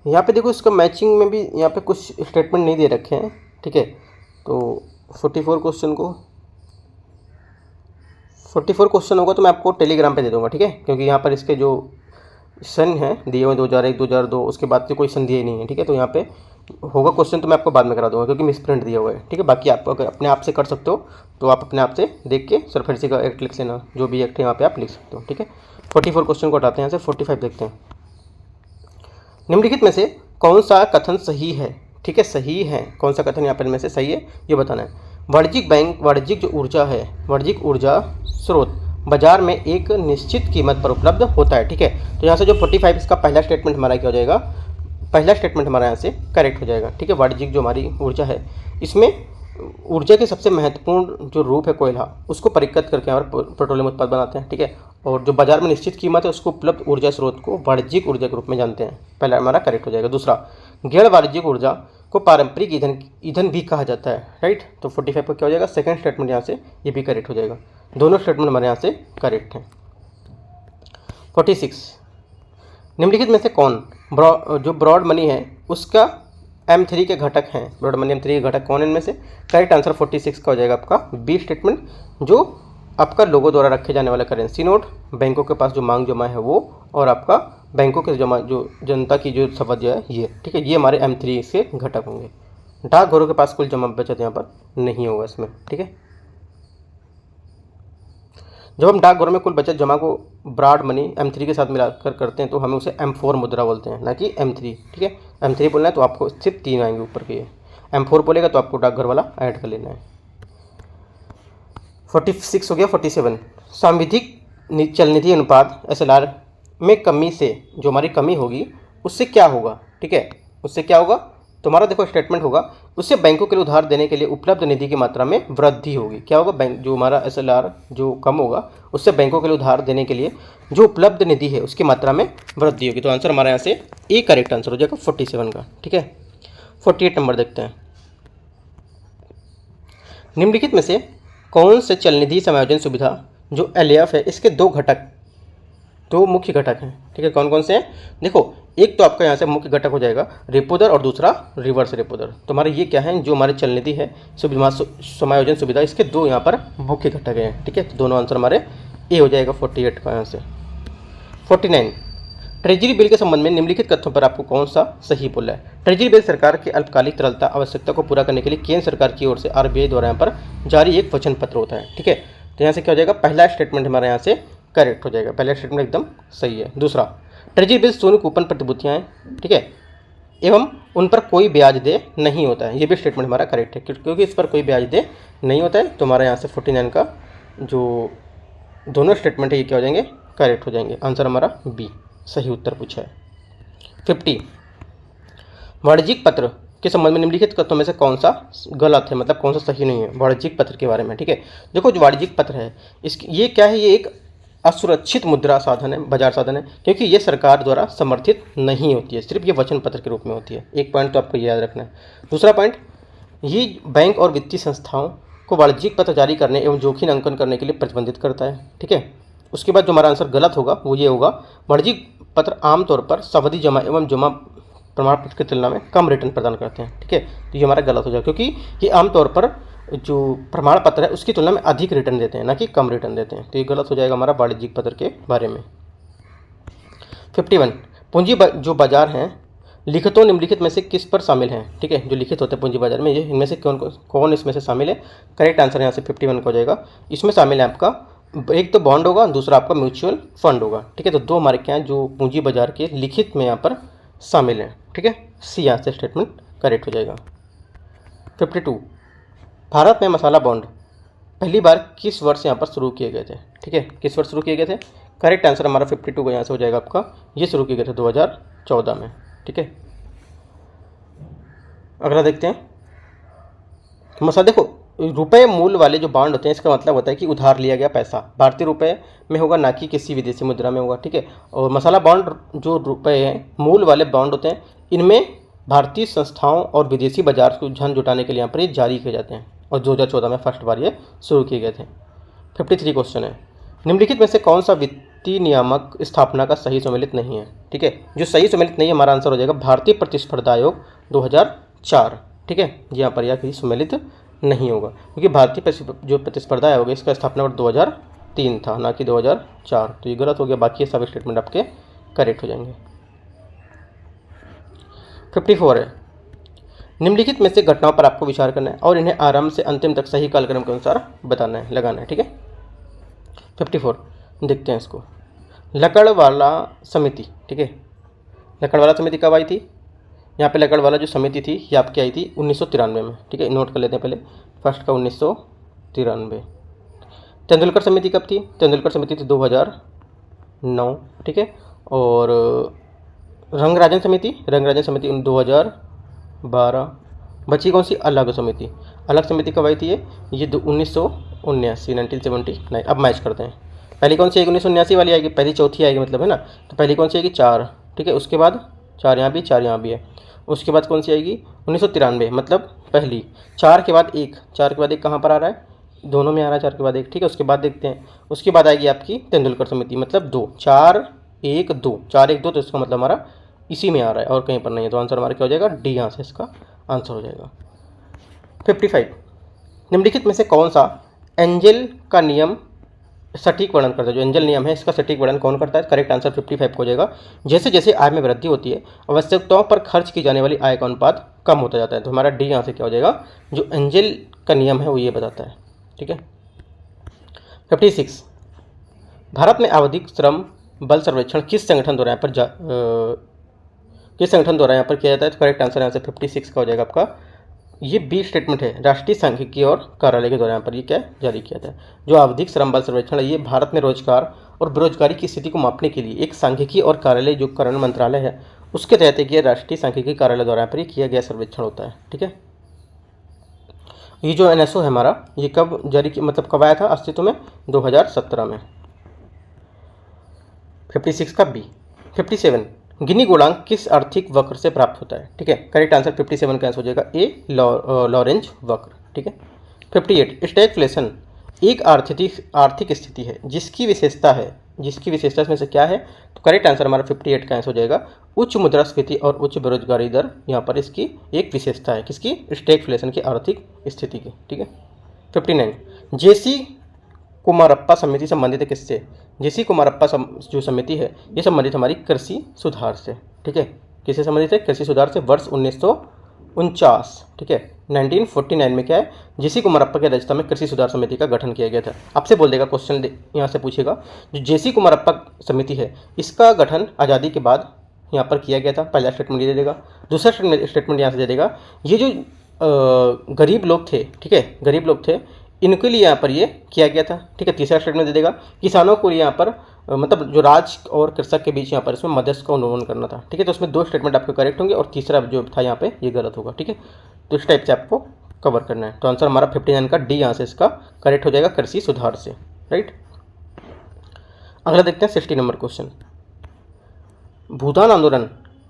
यहाँ पे देखो इसका मैचिंग में भी यहाँ पे कुछ स्टेटमेंट नहीं दे रखे हैं। ठीक है, तो 44 क्वेश्चन होगा तो मैं आपको टेलीग्राम पे दे दूंगा। ठीक है, क्योंकि यहाँ पर इसके जो सन है दिए हुए 2001 2002 उसके बाद से कोई सन दिए नहीं है। ठीक है, तो यहाँ पे होगा क्वेश्चन तो मैं आपको बाद में करा दूंगा क्योंकि मिसप्रिंट दिया हुआ है। ठीक है, बाकी आप अगर अपने आप से कर सकते हो तो आप अपने आप से देख के सरफेसी का एक्ट लिख लेना, जो भी एक्ट है यहाँ पे आप लिख सकते हो। ठीक है, 44 क्वेश्चन को हटाते हैं यहाँ से, 45 देखते हैं। निम्नलिखित में से कौन सा कथन सही है? ठीक है, सही है, कौन सा कथन यहाँ पर में से सही है ये बताना है। वाणिज्यिक जो ऊर्जा है, वाणिज्यिक ऊर्जा स्रोत बाजार में एक निश्चित कीमत पर उपलब्ध होता है। ठीक है, तो यहाँ से जो 45 इसका पहला स्टेटमेंट हमारा क्या हो जाएगा, पहला स्टेटमेंट हमारा यहाँ से करेक्ट हो जाएगा। ठीक है, वाणिज्यिक जो हमारी ऊर्जा है, इसमें ऊर्जा के सबसे महत्वपूर्ण जो रूप है कोयला, उसको परिकृत करके यहाँ पर पेट्रोलियम उत्पाद बनाते हैं। ठीक है, और जो बाजार में निश्चित कीमत है उसको उपलब्ध ऊर्जा स्रोत को वाणिज्यिक ऊर्जा के रूप में जानते हैं। पहला हमारा करेक्ट हो जाएगा। दूसरा, गैर वाणिज्यिक ऊर्जा को पारंपरिक ईंधन भी कहा जाता है। राइट, तो 45 को क्या हो जाएगा, सेकंड स्टेटमेंट यहाँ से ये भी करेक्ट हो जाएगा। दोनों स्टेटमेंट हमारे यहाँ से करेक्ट हैं। 46, निम्नलिखित में से कौन जो ब्रॉड मनी है उसका M3 के घटक हैं। ब्रॉड मनी M3 के घटक कौन है इनमें से? करेक्ट आंसर 46 का हो जाएगा आपका बी स्टेटमेंट, जो आपका लोगों द्वारा रखे जाने वाला करेंसी नोट, बैंकों के पास जो मांग जमा है वो, और आपका बैंकों के जमा जो जनता की जो संपत्ति है ये। ठीक है, ये हमारे M3 के घटक होंगे। डाकघरों के पास कुल जमा बचत यहाँ पर नहीं होगा इसमें। ठीक है, जब हम डाकघरों में कुल बचत जमा को ब्रॉड मनी M3 के साथ मिलाकर करते हैं तो हमें उसे M4 मुद्रा बोलते हैं, ना कि M3। ठीक है, M3 बोलना है तो आपको सिर्फ 3 आएंगे ऊपर के, M4 बोलेगा तो आपको डाकघर वाला ऐड कर लेना है। 46 हो गया। 47, सांविधिक चल निधि अनुपात SLR में कमी से जो हमारी कमी होगी उससे क्या होगा? ठीक है, उससे क्या होगा? तुम्हारा देखो स्टेटमेंट होगा, उससे बैंकों के लिए उधार देने के लिए उपलब्ध निधि की मात्रा में वृद्धि होगी। क्या होगा? बैंक जो हमारा SLR जो कम होगा उससे बैंकों के लिए उधार देने के लिए जो उपलब्ध निधि है उसकी मात्रा में वृद्धि होगी। तो आंसर हमारा यहाँ से ए करेक्ट आंसर हो जाएगा 47 का। ठीक है, 48 नंबर देखते हैं। निम्नलिखित में से कौन से चल निधि समायोजन सुविधा जो LAF है इसके दो मुख्य घटक हैं? ठीक है, कौन कौन से हैं? देखो, एक तो आपका यहाँ से मुख्य घटक हो जाएगा रेपो दर और दूसरा रिवर्स रेपो दर। तो हमारे ये क्या है, जो हमारे चल निधि है समायोजन सुविधा, इसके दो यहाँ पर मुख्य घटक हैं। ठीक है, तो दोनों आंसर हमारे ए हो जाएगा 48 का यहाँ से। 49, ट्रेजरी बिल के संबंध में निम्नलिखित कथनों पर आपको कौन सा सही बोला है? ट्रेजरी बिल सरकार की अल्पकालिक तरलता आवश्यकता को पूरा करने के लिए केंद्र सरकार की ओर से RBI द्वारा यहाँ पर जारी एक वचन पत्र होता है। ठीक है, तो यहाँ से क्या हो जाएगा, पहला स्टेटमेंट हमारे यहाँ से करेक्ट हो जाएगा, पहला स्टेटमेंट एकदम सही है। दूसरा, ट्रेजरी बिल सोने कूपन प्रतिभूतियाँ हैं। ठीक है, एवं उन पर कोई ब्याज दे नहीं होता है, ये भी स्टेटमेंट हमारा करेक्ट है क्योंकि इस पर कोई ब्याज दे नहीं होता है। तो हमारा यहाँ से 49 का जो दोनों स्टेटमेंट है ये क्या हो जाएंगे, करेक्ट हो जाएंगे। आंसर हमारा बी सही उत्तर पूछा है। 50, वाणिज्यिक पत्र के संबंध में निम्नलिखित कथनों में से कौन सा गलत है, मतलब कौन सा सही नहीं है वाणिज्यिक पत्र के बारे में? ठीक है, देखो जो वाणिज्यिक पत्र है ये क्या है, ये एक असुरक्षित मुद्रा साधन है, बाजार साधन है, क्योंकि ये सरकार द्वारा समर्थित नहीं होती है, सिर्फ ये वचन पत्र के रूप में होती है। एक पॉइंट तो आपको याद रखना है। दूसरा पॉइंट, ये बैंक और वित्तीय संस्थाओं को वाणिज्यिक पत्र जारी करने एवं जोखिम अंकन करने के लिए प्रतिबंधित करता है। ठीक है, उसके बाद जो हमारा आंसर गलत होगा वो ये होगा, वाणिज्यिक पत्र आमतौर पर सावधि जमा एवं जमा प्रमाण पत्र की तुलना में कम रिटर्न प्रदान करते हैं। ठीक है, तो ये हमारा गलत हो जाएगा क्योंकि ये आमतौर पर जो प्रमाण पत्र है उसकी तुलना में अधिक रिटर्न देते हैं, ना कि कम रिटर्न देते हैं। तो ये गलत हो जाएगा हमारा वाणिज्यिक पत्र के बारे में। 51, पूंजी जो बाजार हैं लिखितों निम्नलिखित में से किस पर शामिल हैं? ठीक है, जो लिखित होते हैं पूंजी बाजार में, ये इनमें से कौन इसमें से शामिल है? करेक्ट आंसर यहाँ से 51 का हो जाएगा। इसमें शामिल है आपका एक तो बॉन्ड होगा, दूसरा आपका म्यूचुअल फंड होगा। ठीक है, तो दो हमारे क्या हैं जो पूंजी बाजार के लिखित में यहाँ पर शामिल हैं। ठीक है, सी यहाँ से स्टेटमेंट करेक्ट हो जाएगा। 52, भारत में मसाला बॉन्ड पहली बार किस वर्ष यहाँ पर शुरू किए गए थे? ठीक है, किस वर्ष शुरू किए गए थे? करेक्ट आंसर हमारा 52 का यहाँ से हो जाएगा आपका, ये शुरू किए गए थे 2014 में। ठीक है, अगला देखते हैं मसाला। देखो, रुपए मूल वाले जो बॉन्ड होते हैं इसका मतलब होता है कि उधार लिया गया पैसा भारतीय रुपए में होगा, ना कि किसी विदेशी मुद्रा में होगा। ठीक है, और मसाला बॉन्ड जो रुपए हैं मूल वाले बॉन्ड होते हैं, इनमें भारतीय संस्थाओं और विदेशी बाजार को धन जुटाने के लिए यहाँ पर ये जारी किए जाते हैं और 2014 में फर्स्ट बार ये शुरू किए गए थे। 53 क्वेश्चन है, निम्नलिखित में से कौन सा वित्तीय नियामक स्थापना का सही सम्मिलित नहीं है? ठीक है, जो सही सम्मिलित नहीं है हमारा आंसर हो जाएगा भारतीय प्रतिस्पर्धा आयोग 2004। ठीक है, यहाँ पर यह कहीं सम्मिलित नहीं होगा क्योंकि भारतीय जो प्रतिस्पर्धा आयोग है इसका स्थापना वर्ष 2003 था, ना कि 2004। तो ये गलत हो गया, बाकी सभी स्टेटमेंट आपके करेक्ट हो जाएंगे। 54 है, निम्नलिखित में से घटनाओं पर आपको विचार करना है और इन्हें आरंभ से अंतिम तक सही कालक्रम के अनुसार बताना है, लगाना है। ठीक है, 54 देखते हैं इसको। लकड़वाला समिति, ठीक है, लकड़वाला समिति कब आई थी? यहाँ पे लकड़ वाला जो समिति थी ये आपकी आई थी 1993 में, ठीक है, नोट कर लेते हैं पहले फर्स्ट का 1993। तेंदुलकर समिति कब थी? तेंदुलकर समिति थी 2009, ठीक है। और रंगराजन समिति 2012। बची कौन सी? अलग समिति। अलग समिति कब आई थी ये 1979। अब मैच करते हैं, पहली कौन सी आएगी? 1979 वाली आएगी, पहली चौथी आएगी मतलब, है ना। तो पहली कौन सी आएगी? 4, ठीक है। उसके बाद 4 यहाँ भी, 4 यहाँ भी है। उसके बाद कौन सी आएगी? 1993, मतलब पहली। 4 के बाद 1, 4 के बाद 1 कहाँ पर आ रहा है? दोनों में आ रहा है 4 के बाद 1, ठीक है। उसके बाद देखते हैं, उसके बाद आएगी आपकी तेंदुलकर समिति, मतलब 2, 4 1 2, 4 1 2, तो इसका मतलब हमारा इसी में आ रहा है और कहीं पर नहीं है। तो आंसर हमारा क्या हो जाएगा? डी यहाँ से इसका आंसर हो जाएगा। 55, निम्नलिखित में से कौन सा एंजल का नियम सटीक वर्णन करता है? जो एंजल नियम है इसका सटीक वर्णन कौन करता है? करेक्ट आंसर 55 को हो जाएगा। जैसे जैसे आय में वृद्धि होती है, आवश्यकताओं पर खर्च की जाने वाली आय का अनुपात कम होता जाता है। तो हमारा डी यहाँ से क्या हो जाएगा? जो एंजल का नियम है वो ये बताता है, ठीक है। 56, भारत में आवधिक श्रम बल सर्वेक्षण किस संगठन द्वारा यहाँ पर किया जाता है? तो करेक्ट आंसर यहाँ से 56 का हो जाएगा आपका। ये बी स्टेटमेंट है, राष्ट्रीय सांख्यिकी और कार्यालय के द्वारा यहाँ पर ये क्या जारी किया था। जो आवधिक श्रम बल सर्वेक्षण है ये भारत में रोजगार और बेरोजगारी की स्थिति को मापने के लिए एक सांख्यिकी और कार्यालय जो कार्यान्वयन मंत्रालय है उसके तहत एक राष्ट्रीय सांख्यिकी कार्यालय द्वारा यहाँ पर किया गया सर्वेक्षण होता है, ठीक है। ये जो एनएसओ है हमारा ये कब जारी मतलब कब आया था अस्तित्व में? 2017 में। 56 का बी। 57, गिनी गुणांक किस आर्थिक वक्र से प्राप्त होता है? ठीक है, करेक्ट आंसर 57 का आंसर हो जाएगा ए, लॉरेंज वक्र, ठीक है। 58, स्टैगफ्लेशन एक आर्थिक स्थिति है जिसकी विशेषता इसमें से क्या है? तो करेक्ट आंसर हमारा 58 का आंसर हो जाएगा उच्च मुद्रास्फीति और उच्च बेरोजगारी दर यहाँ पर इसकी एक विशेषता है। किसकी? स्टैगफ्लेशन की आर्थिक स्थिति की, ठीक है। 59, जेसी कुमारप्पा समिति संबंधित है किससे? जेसी कुमारप्पा जो समिति है ये संबंधित हमारी कृषि सुधार से, ठीक है। किससे संबंधित है? कृषि सुधार से। वर्ष 1949, ठीक है, 1949 में क्या है? जेसी कुमारप्पा की अध्यक्षता में कृषि सुधार समिति का गठन किया गया था। आपसे बोल देगा क्वेश्चन यहाँ से पूछेगा, जो जेसी कुमारप्पा समिति है इसका गठन आज़ादी के बाद यहाँ पर किया गया था। पहला स्टेटमेंट ये दे देगा। दूसरा स्टेटमेंट यहाँ से दे देगा, ये जो गरीब लोग थे, ठीक है, गरीब लोग थे इनके लिए यहाँ पर ये किया गया था, ठीक है। तीसरा स्टेटमेंट दे देगा, किसानों को यहाँ पर मतलब जो राज और कृषक के बीच यहाँ पर इसमें मध्यस्थ का उन्मूलन करना था, ठीक है। तो उसमें 2 स्टेटमेंट आपके करेक्ट होंगे और तीसरा जो था यहाँ पे ये गलत होगा, ठीक है। तो इस टाइप से आपको कवर करना है। तो आंसर हमारा 59 का डी यहाँ से इसका करेक्ट हो जाएगा, कृषि सुधार से, राइट। अगला देखते हैं 60 नंबर क्वेश्चन। भूदान आंदोलन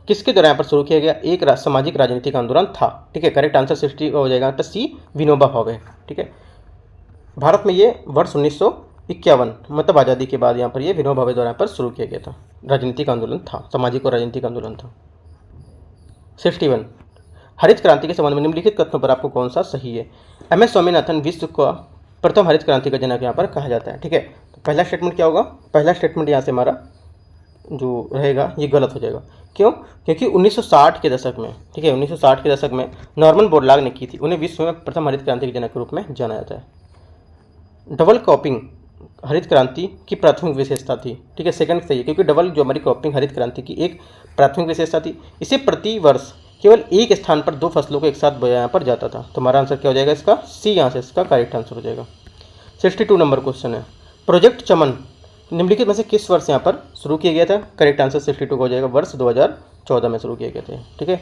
किसके द्वारा यहाँ पर शुरू किया गया? एक सामाजिक राजनीतिक आंदोलन था, ठीक है। करेक्ट आंसर 60 हो जाएगा तो सी, विनोबा भावे, ठीक है। भारत में ये वर्ष 1951 मतलब आज़ादी के बाद यहाँ पर ये विनोबा भावे द्वारा पर शुरू किया गया था, राजनीतिक आंदोलन था, सामाजिक और राजनीतिक आंदोलन था। 61, हरित क्रांति के संबंध में निम्नलिखित कथनों पर आपको कौन सा सही है? MS स्वामीनाथन विश्व का प्रथम हरित क्रांति का जनक यहाँ पर कहा जाता है, ठीक है। तो पहला स्टेटमेंट क्या होगा? पहला स्टेटमेंट यहाँ से हमारा जो रहेगा ये गलत हो जाएगा। क्यों? क्योंकि 1960 के दशक में, ठीक है, 1960 के दशक में नॉर्मन बोरलॉग ने की थी। उन्हें विश्व में प्रथम हरित क्रांति के जनक के रूप में जाना जाता है। डबल क्रॉपिंग हरित क्रांति की प्राथमिक विशेषता थी, ठीक है, सेकंड सही है, क्योंकि डबल जो हमारी क्रॉपिंग हरित क्रांति की एक प्राथमिक विशेषता थी। इसे प्रति वर्ष केवल एक स्थान पर 2 फसलों को एक साथ बोया यहाँ पर जाता था। तो हमारा आंसर क्या हो जाएगा इसका? सी यहाँ से इसका करेक्ट आंसर हो जाएगा। 62 नंबर क्वेश्चन है, प्रोजेक्ट चमन निम्नलिखित में से किस वर्ष यहाँ पर शुरू किया गया था? करेक्ट आंसर 62 हो जाएगा, वर्ष 2014 में शुरू किया गया था, ठीक है।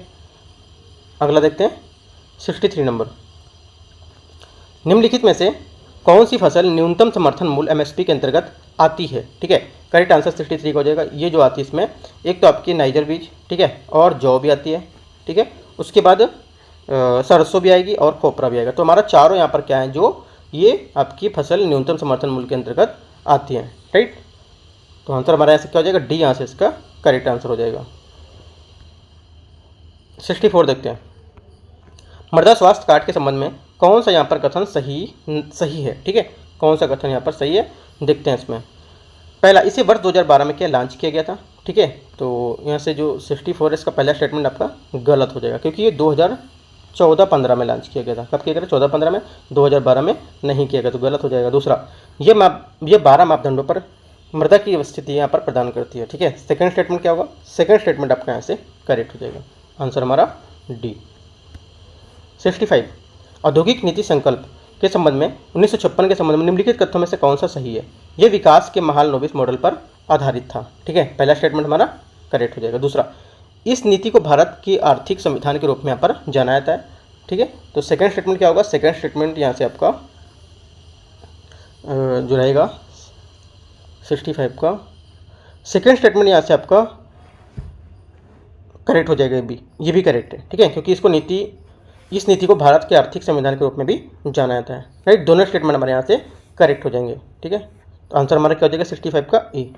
अगला देखते हैं 63 नंबर, निम्नलिखित में से कौन सी फसल न्यूनतम समर्थन मूल्य MSP के अंतर्गत आती है? ठीक है, करेक्ट आंसर 63 का हो जाएगा। ये जो आती है इसमें एक तो आपकी नाइजर बीज, ठीक है, और जौ भी आती है, ठीक है, उसके बाद सरसों भी आएगी और खोपरा भी आएगा। तो हमारा चारों यहाँ पर क्या है, जो ये आपकी फसल न्यूनतम समर्थन मूल्य के अंतर्गत आती है, राइट। तो आंसर हमारा ऐसे क्या हो जाएगा? डी यहाँ से इसका करेक्ट आंसर हो जाएगा। 64 देखते हैं, मृदा स्वास्थ्य कार्ड के संबंध में कौन सा यहाँ पर कथन सही है? ठीक है, कौन सा कथन यहाँ पर सही है देखते हैं इसमें। पहला, इसे वर्ष 2012 में क्या लॉन्च किया गया था, ठीक है। तो यहाँ से जो 64 है इसका पहला स्टेटमेंट आपका गलत हो जाएगा, क्योंकि ये 2014-15 में लॉन्च किया गया था। कब किया गया था? 14-15 में, 2012 में नहीं किया गया, तो गलत हो जाएगा। दूसरा, ये 12 मापदंडों पर मृदा की स्थिति यहाँ पर प्रदान करती है, ठीक है। सेकंड स्टेटमेंट क्या होगा? सेकंड स्टेटमेंट आपका यहाँ से करेक्ट हो जाएगा। आंसर हमारा डी। 65 औद्योगिक नीति संकल्प के संबंध में 1956 के संबंध में निम्नलिखित कथनों में से कौन सा सही है? यह विकास के महालनोबिस मॉडल पर आधारित था। ठीक है, पहला स्टेटमेंट हमारा करेक्ट हो जाएगा। दूसरा, इस नीति को भारत की आर्थिक संविधान के रूप में यहाँ पर जाना जाता है। ठीक है, तो सेकंड स्टेटमेंट क्या होगा? सेकंड स्टेटमेंट यहाँ से आपका जो रहेगा 65 का सेकंड स्टेटमेंट यहाँ से आपका करेक्ट हो जाएगा। ये भी करेक्ट है। ठीक है, क्योंकि इस नीति को भारत के आर्थिक संविधान के रूप में भी जाना जाता है। राइट, दोनों स्टेटमेंट हमारे यहाँ से करेक्ट हो जाएंगे। ठीक है, तो आंसर हमारा क्या हो जाएगा? 65 का ए।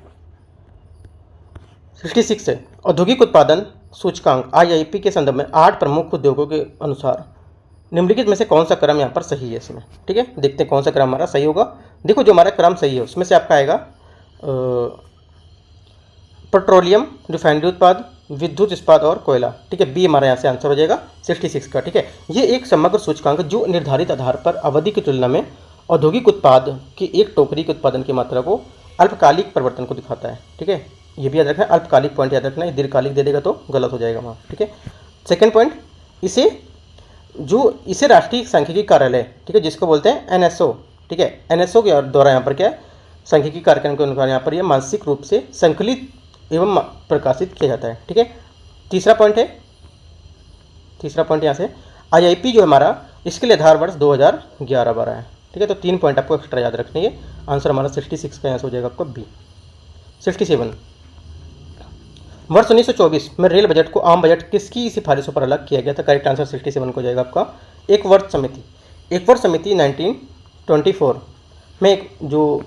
66 है औद्योगिक उत्पादन सूचकांक IIP के संदर्भ में 8 प्रमुख उद्योगों के अनुसार निम्नलिखित में से कौन सा क्रम यहाँ पर सही है इसमें? ठीक है, देखते हैं कौन सा क्रम हमारा सही होगा। देखो, जो हमारा क्रम सही है उसमें से आपका आएगा पेट्रोलियम, रिफाइनरी उत्पाद, विद्युत इस्पात और कोयला। ठीक है, बी हमारा यहाँ से आंसर हो जाएगा 66 का। ठीक है, ये एक समग्र सूचकांक जो निर्धारित आधार पर अवधि की तुलना में औद्योगिक उत्पाद की एक टोकरी के उत्पादन की मात्रा को अल्पकालिक परिवर्तन को दिखाता है। ठीक है, ये भी याद रखना है, अल्पकालिक पॉइंट याद रखना है, दीर्घकालिक दे देगा तो गलत हो जाएगा वहाँ। ठीक है, सेकेंड पॉइंट, इसे राष्ट्रीय सांख्यिकी कार्यालय, ठीक है, जिसको बोलते हैं NSO, ठीक है, NSO के द्वारा यहाँ पर क्या है, सांख्यिकी कार्यक्रम के अनुसार यहाँ पर यह मानसिक रूप से संकलित एवं प्रकाशित किया जाता है। ठीक है, तीसरा पॉइंट यहाँ से IIP जो हमारा इसके लिए आधार वर्ष 2011-12 है। ठीक है, तो 3 पॉइंट आपको एक्स्ट्रा याद रखने हैं। आंसर हमारा 66 का यहाँ से हो जाएगा आपका बी। 67 वर्ष 1924 में रेल बजट को आम बजट किसकी सिफारिशों पर अलग किया गया था? करेक्ट आंसर 67 को जाएगा आपका एक वर्ष समिति 1924 में एक जो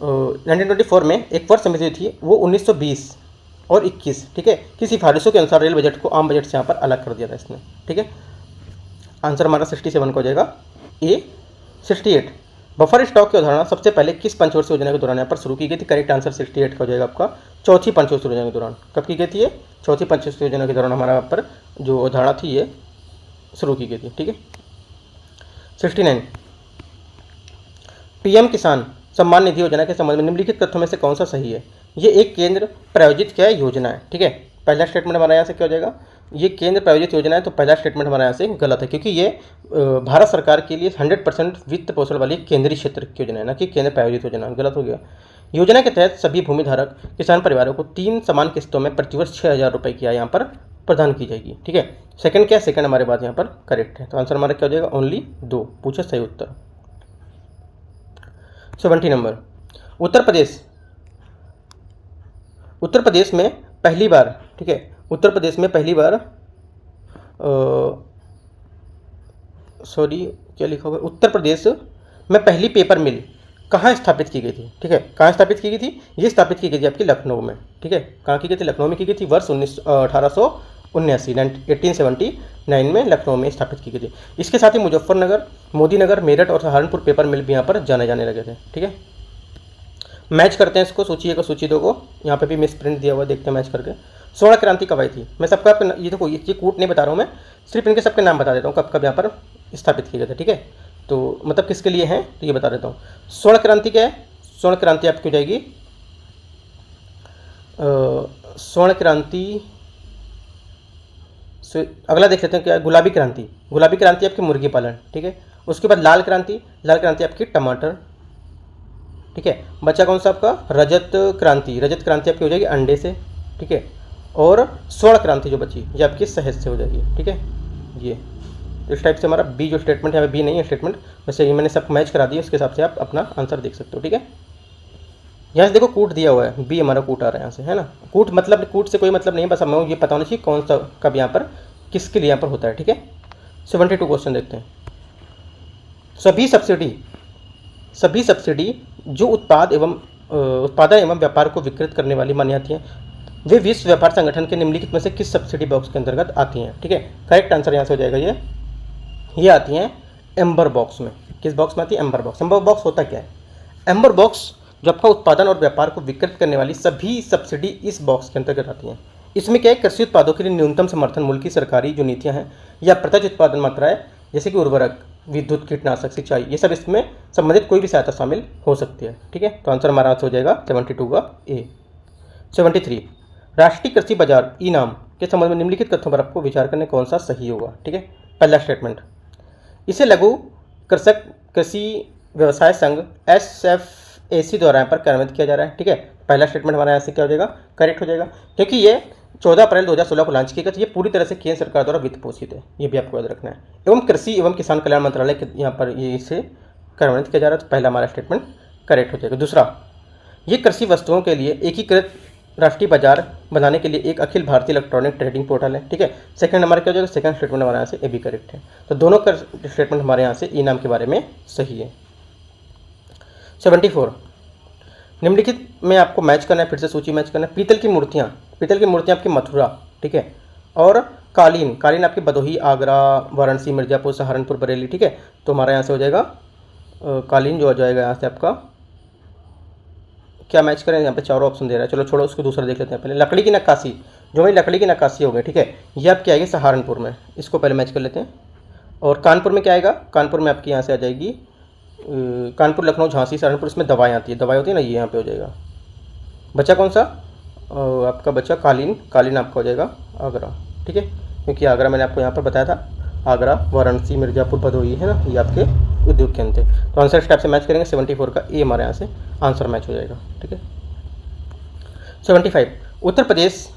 1924 में एक वर्ष समिति थी वो 1920 और 21, ठीक है, की सिफारिशों के अनुसार रेल बजट को आम बजट से यहाँ पर अलग कर दिया था इसने। ठीक है, आंसर हमारा 67 को हो जाएगा ए। 68 बफर स्टॉक की अवधारणा सबसे पहले किस पंचवर्षीय योजना के दौरान यहाँ पर शुरू की गई थी? करेक्ट आंसर 68 का हो जाएगा आपका चौथी पंचवर्षीय योजना के दौरान। कब की गई थी ये? चौथी पंचवर्षीय योजना के दौरान हमारा यहाँ पर जो अवधारणा थी ये शुरू की गई थी। ठीक है, 69 PM किसान सम्मान निधि योजना के संबंध में निम्नलिखित तथ्यों में से कौन सा सही है? ये एक केंद्र प्रायोजित क्या है योजना है। ठीक है, पहला स्टेटमेंट हमारा यहाँ से क्या हो जाएगा? ये केंद्र प्रायोजित योजना है, तो पहला स्टेटमेंट हमारे यहाँ से गलत है, क्योंकि ये भारत सरकार के लिए 100% वित्त पोषण वाली केंद्रीय क्षेत्र की योजना है, ना कि केंद्र प्रायोजित योजना। गलत हो गया। योजना के तहत सभी भूमिधारक किसान परिवारों को 3 समान किस्तों में प्रतिवर्ष 6000 रुपये की आय यहाँ पर प्रदान की जाएगी। ठीक है, सेकंड क्या है? सेकंड हमारे बात यहाँ पर करेक्ट है, तो आंसर हमारा क्या हो जाएगा? ओनली 2 पूछे सही उत्तर। 70 नंबर उत्तर प्रदेश में पहली बार, ठीक है, उत्तर प्रदेश में पहली बार क्या लिखा हुआ है? उत्तर प्रदेश में पहली पेपर मिल कहाँ स्थापित की गई थी? ठीक है, कहाँ स्थापित की गई थी? ये स्थापित की गई थी आपकी लखनऊ में। ठीक है, कहाँ की गई थी? लखनऊ में की गई थी। वर्ष 1879 में लखनऊ में स्थापित की गई थी। इसके साथ ही मुजफ्फरनगर, मोदीनगर, मेरठ और सहारनपुर पेपर मिल भी यहाँ पर जाने लगे थे। ठीक है, मैच करते हैं इसको, सूची 1 और सूची 2 को। यहाँ पे भी मिस प्रिंट दिया हुआ है, देखते हैं मैच करके। स्वर्ण क्रांति कब आई थी? मैं सबका ये देखो, ये कूट नहीं बता रहा हूँ मैं, सिर्फ इनके सबके नाम बता देता हूँ, कब कब यहाँ पर स्थापित किए गए थे। ठीक है, तो मतलब किसके लिए हैं तो ये बता देता हूँ। स्वर्ण क्रांति क्या है? स्वर्ण क्रांति आपकी हो जाएगी स्वर्ण क्रांति अगला देख लेते हैं क्या है? गुलाबी क्रांति आपकी मुर्गी पालन। ठीक है, उसके बाद लाल क्रांति आपकी टमाटर। ठीक है, बचा कौन सा आपका? रजत क्रांति आपकी हो जाएगी अंडे से। ठीक है, और स्वर्ण क्रांति जो बची ये आपकी शहद से हो जाएगी। ठीक है, ये इस टाइप से हमारा बी जो स्टेटमेंट है, बी नहीं है स्टेटमेंट, वैसे ये मैंने सब मैच करा दिया, उसके हिसाब से आप अपना आंसर देख सकते हो। ठीक है, यहाँ से देखो कूट दिया हुआ है, बी हमारा कूट आ रहा है यहाँ से, है ना। कूट से कोई मतलब नहीं, बस हमें ये पता होना चाहिए कौन सा कब यहाँ पर किसके लिए यहाँ पर होता है। ठीक है, 72 क्वेश्चन देखते हैं। सभी सब्सिडी जो उत्पादन एवं व्यापार को विकृत करने वाली मानी जाती हैं, वे विश्व व्यापार संगठन के निम्नलिखित में से किस सब्सिडी बॉक्स के अंतर्गत आती हैं? ठीक है, करेक्ट आंसर यहाँ से हो जाएगा ये आती हैं एम्बर बॉक्स में। किस बॉक्स में आती है? Amber box. एम्बर बॉक्स होता क्या है? एम्बर बॉक्स जो आपका उत्पादन और व्यापार को विकृत करने वाली सभी सब्सिडी इस बॉक्स के अंतर्गत आती हैं। इसमें क्या है? कृषि उत्पादों के लिए न्यूनतम समर्थन मूल्य की सरकारी जो नीतियाँ हैं या प्रत्यक्ष उत्पादन मात्राएं, जैसे कि उर्वरक, विद्युत, कीटनाशक, सिंचाई, ये सब इसमें संबंधित कोई भी सहायता शामिल हो सकती है। ठीक है, तो आंसर हमारा हो जाएगा 72 का ए। 73 राष्ट्रीय कृषि बाजार ई नाम के संबंध में निम्नलिखित कथनों पर आपको विचार करने कौन सा सही होगा। ठीक है, पहला स्टेटमेंट, इसे लघु कृषक कृषि व्यवसाय संघ SFAC द्वारा यहाँ पर कार्यान्वित किया जा रहा है। ठीक है, पहला स्टेटमेंट हमारा यहाँ से क्या हो जाएगा, करेक्ट हो जाएगा, क्योंकि ये 14 अप्रैल 2016 को लॉन्च किया गया, तो ये पूरी तरह से केंद्र सरकार द्वारा वित्त पोषित है, ये भी आपको याद रखना है। एवं कृषि एवं किसान कल्याण मंत्रालय के यहाँ पर ये इसे कार्यान्वित किया जा रहा है, तो पहला हमारा स्टेटमेंट करेक्ट हो जाएगा। दूसरा, ये कृषि वस्तुओं के लिए एकीकृत राष्ट्रीय बाजार बनाने के लिए एक Akhil Bharatiya electronic trading portal है। ठीक है, सेकंड हमारा क्या हो जाएगा, सेकंड स्टेटमेंट हमारे यहाँ से ए भी करेक्ट है, तो दोनों का स्टेटमेंट हमारे यहाँ से ई नाम के बारे में सही है। 74, निम्नलिखित में आपको मैच करना है, फिर से सूची मैच करना है। पीतल की मूर्तियाँ आपकी मथुरा, ठीक है, और कालीन आपकी भदोही, आगरा, वाराणसी, मिर्जापुर, सहारनपुर, बरेली। ठीक है, तो हमारा यहाँ से हो जाएगा कालीन जो हो जाएगा यहाँ से आपका क्या मैच करें, यहाँ पे चारों ऑप्शन दे रहा है, चलो छोड़ो उसको, दूसरा देख लेते हैं पहले। लकड़ी की नक्काशी, जो मेरी लकड़ी की नक्काशी हो गई, ठीक है, ये आपकी आएगी सहारनपुर में, इसको पहले मैच कर लेते हैं। और कानपुर में क्या आएगा, कानपुर में आपकी यहाँ से आ जाएगी कानपुर, लखनऊ, झांसी, सहारनपुर, इसमें दवाएँ आती है, दवाई होती है ना, ये यहाँ पे हो जाएगा। बचा कौन सा, आपका बचा कालीन आपका हो जाएगा आगरा। ठीक है, क्योंकि आगरा मैंने आपको यहाँ पर बताया था, आगरा, वाराणसी, मिर्जापुर, भदोही है ना, ये आपके उद्योग केंद्र थे। तो आंसर स्टेप से मैच करेंगे, 74 का ए हमारे यहाँ से आंसर मैच हो जाएगा। ठीक है, 75, उत्तर प्रदेश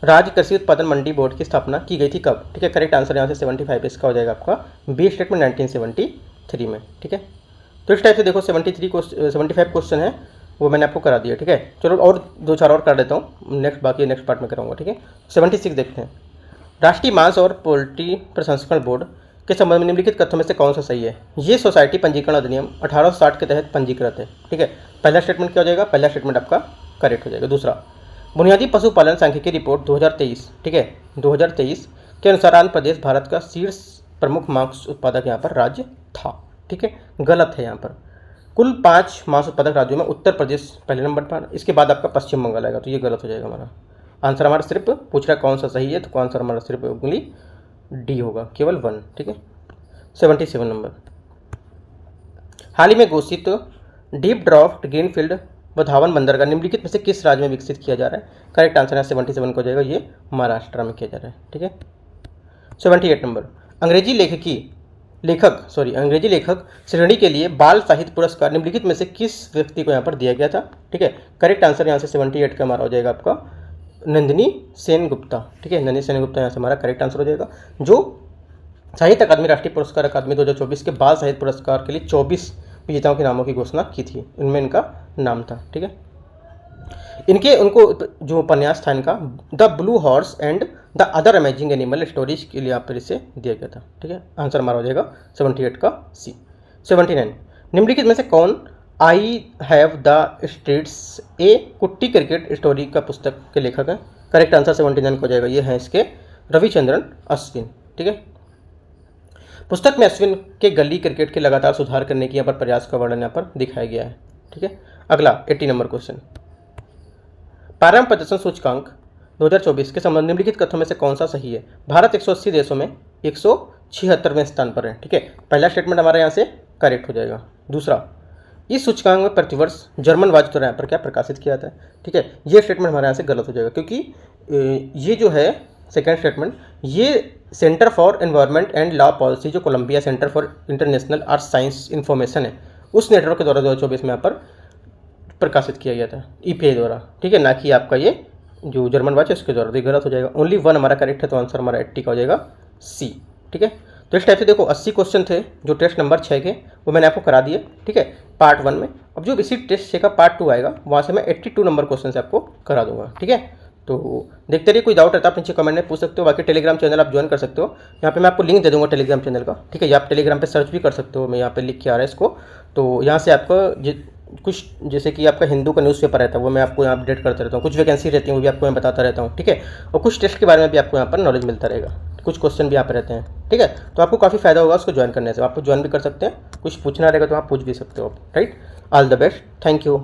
राज्य कृषि उत्पादन मंडी बोर्ड की स्थापना की गई थी कब। ठीक है, करेक्ट आंसर यहाँ से 75 इसका हो जाएगा आपका बी स्टेटमेंट 1973 में। ठीक है, तो इस टाइप से देखो 75 क्वेश्चन है वो मैंने आपको करा दिया। ठीक है, चलो और 2-4 और कर देता हूँ, नेक्स्ट पार्ट में कराऊंगा। ठीक है, 76 देखते हैं, राष्ट्रीय मांस और पोल्ट्री प्रसंस्करण बोर्ड के संबंध में निम्नलिखित कथनों में से कौन सा सही है। ये सोसाइटी पंजीकरण अधिनियम 1860 के तहत पंजीकृत है। ठीक है, पहला स्टेटमेंट क्या हो जाएगा, पहला स्टेटमेंट आपका करेक्ट हो जाएगा। दूसरा, बुनियादी पशुपालन सांख्यिकी रिपोर्ट 2023, ठीक है, 2023 के अनुसार आंध्र प्रदेश भारत का शीर्ष प्रमुख मांस उत्पादक यहाँ पर राज्य था। ठीक है, गलत है, यहाँ पर कुल 5 मांस उत्पादक राज्यों में उत्तर प्रदेश पहले नंबर पर, इसके बाद आपका पश्चिम बंगाल आएगा, तो ये गलत हो जाएगा हमारा आंसर। हमारा सिर्फ पूछ रहा है कौन सा सही है, तो आंसर हमारा सिर्फ ओनली डी होगा, केवल 1। ठीक है, 77 नंबर, हाल ही में घोषित डीप ड्राफ्ट ग्रीनफील्ड व धावन बंदरगाह निम्नलिखित में से किस राज्य में विकसित किया जा रहा है। करेक्ट आंसर है 77 को हो जाएगा, ये महाराष्ट्र में किया जा रहा है। ठीक है, 78 नंबर, अंग्रेजी लेखक श्रेणी के लिए बाल साहित्य पुरस्कार निम्नलिखित में से किस व्यक्ति को यहाँ पर दिया गया था। ठीक है, करेक्ट आंसर यहाँ से 78 का हमारा हो जाएगा आपका नंदिनी सेनगुप्ता। ठीक है, नंदिनी सेनगुप्ता यहाँ से हमारा करेक्ट आंसर हो जाएगा, जो साहित्य अकादमी राष्ट्रीय पुरस्कार अकादमी 2024 के बाल साहित्य पुरस्कार के लिए 24 विजेताओं के नामों की घोषणा की थी, इनमें इनका नाम था। ठीक है, उनको जो उपन्यास था इनका the blue horse and the other amazing animal stories के लिए यहाँ पर इसे दिया गया था। ठीक है, आंसर हमारा हो जाएगा 78 का सी। 79, निम्नलिखित में से कौन आई हैव द स्ट्रीट्स ए कुट्टी क्रिकेट स्टोरी का पुस्तक के लेखक है। करेक्ट आंसर 79 को हो जाएगा, ये है इसके रविचंद्रन अश्विन। ठीक है, पुस्तक में अश्विन के गली क्रिकेट के लगातार सुधार करने की यहाँ पर प्रयास का वर्णन यहाँ पर दिखाया गया है। ठीक है, अगला 80 नंबर क्वेश्चन, पारंपरिक प्रदर्शन सूचकांक 2024 के संबंध निम्नलिखित कथनों में से कौन सा सही है। भारत 180 देशों में 176वें स्थान पर है। ठीक है, पहला स्टेटमेंट हमारे यहाँ से करेक्ट हो जाएगा। दूसरा, इस सूचकांक में प्रतिवर्ष जर्मन वाद्य द्वारा यहाँ पर क्या प्रकाशित किया जाता है। ठीक है, ये स्टेटमेंट हमारे यहाँ से गलत हो जाएगा, क्योंकि ये जो है सेकेंड स्टेटमेंट, ये centre for environment and law policy जो Columbia centre for international earth science information है, उस नेटवर्क के द्वारा 2024 में यहाँ पर प्रकाशित किया गया था, EPA द्वारा। ठीक है, ना कि आपका ये जो जर्मन वाच है उसके द्वारा, तो गलत हो जाएगा। ओनली 1 हमारा करेक्ट है, तो आंसर हमारा 80 का हो जाएगा सी। ठीक है, तो इस टाइप से देखो 80 क्वेश्चन थे जो टेस्ट नंबर 6 के, वो मैंने आपको करा दिए। ठीक है, पार्ट 1 में। अब जो इसी टेस्ट 6 का पार्ट 2 आएगा, वहाँ से मैं 82 नंबर क्वेश्चन से आपको करा दूंगा। ठीक है, तो देखते रहिए, कोई डाउट रहता है आप नीचे कमेंट में पूछ सकते हो। बाकी टेलीग्राम चैनल आप ज्वाइन कर सकते हो, यहाँ पे मैं आपको लिंक दे दूंगा टेलीग्राम चैनल का। ठीक है, या आप टेलीग्राम पे सर्च भी कर सकते हो, मैं यहाँ पे लिख के आ रहा है इसको, तो यहाँ से आपको कुछ जैसे कि आपका हिंदू का न्यूज़पेपर रहता है वो मैं आपको यहाँ अपडेट करता रहता हूँ, कुछ वैकेंसी रहती है वो भी आपको मैं बताता रहता हूँ। ठीक है, और कुछ टेस्ट के बारे में भी आपको यहाँ पर नॉलेज मिलता रहेगा, कुछ क्वेश्चन भी यहाँ पर रहते हैं। ठीक है, तो आपको काफ़ी फायदा होगा उसको ज्वाइन करने से, आप ज्वाइन भी कर सकते हैं, कुछ पूछना रहेगा तो आप पूछ भी सकते हो। Right, all the best, thank you.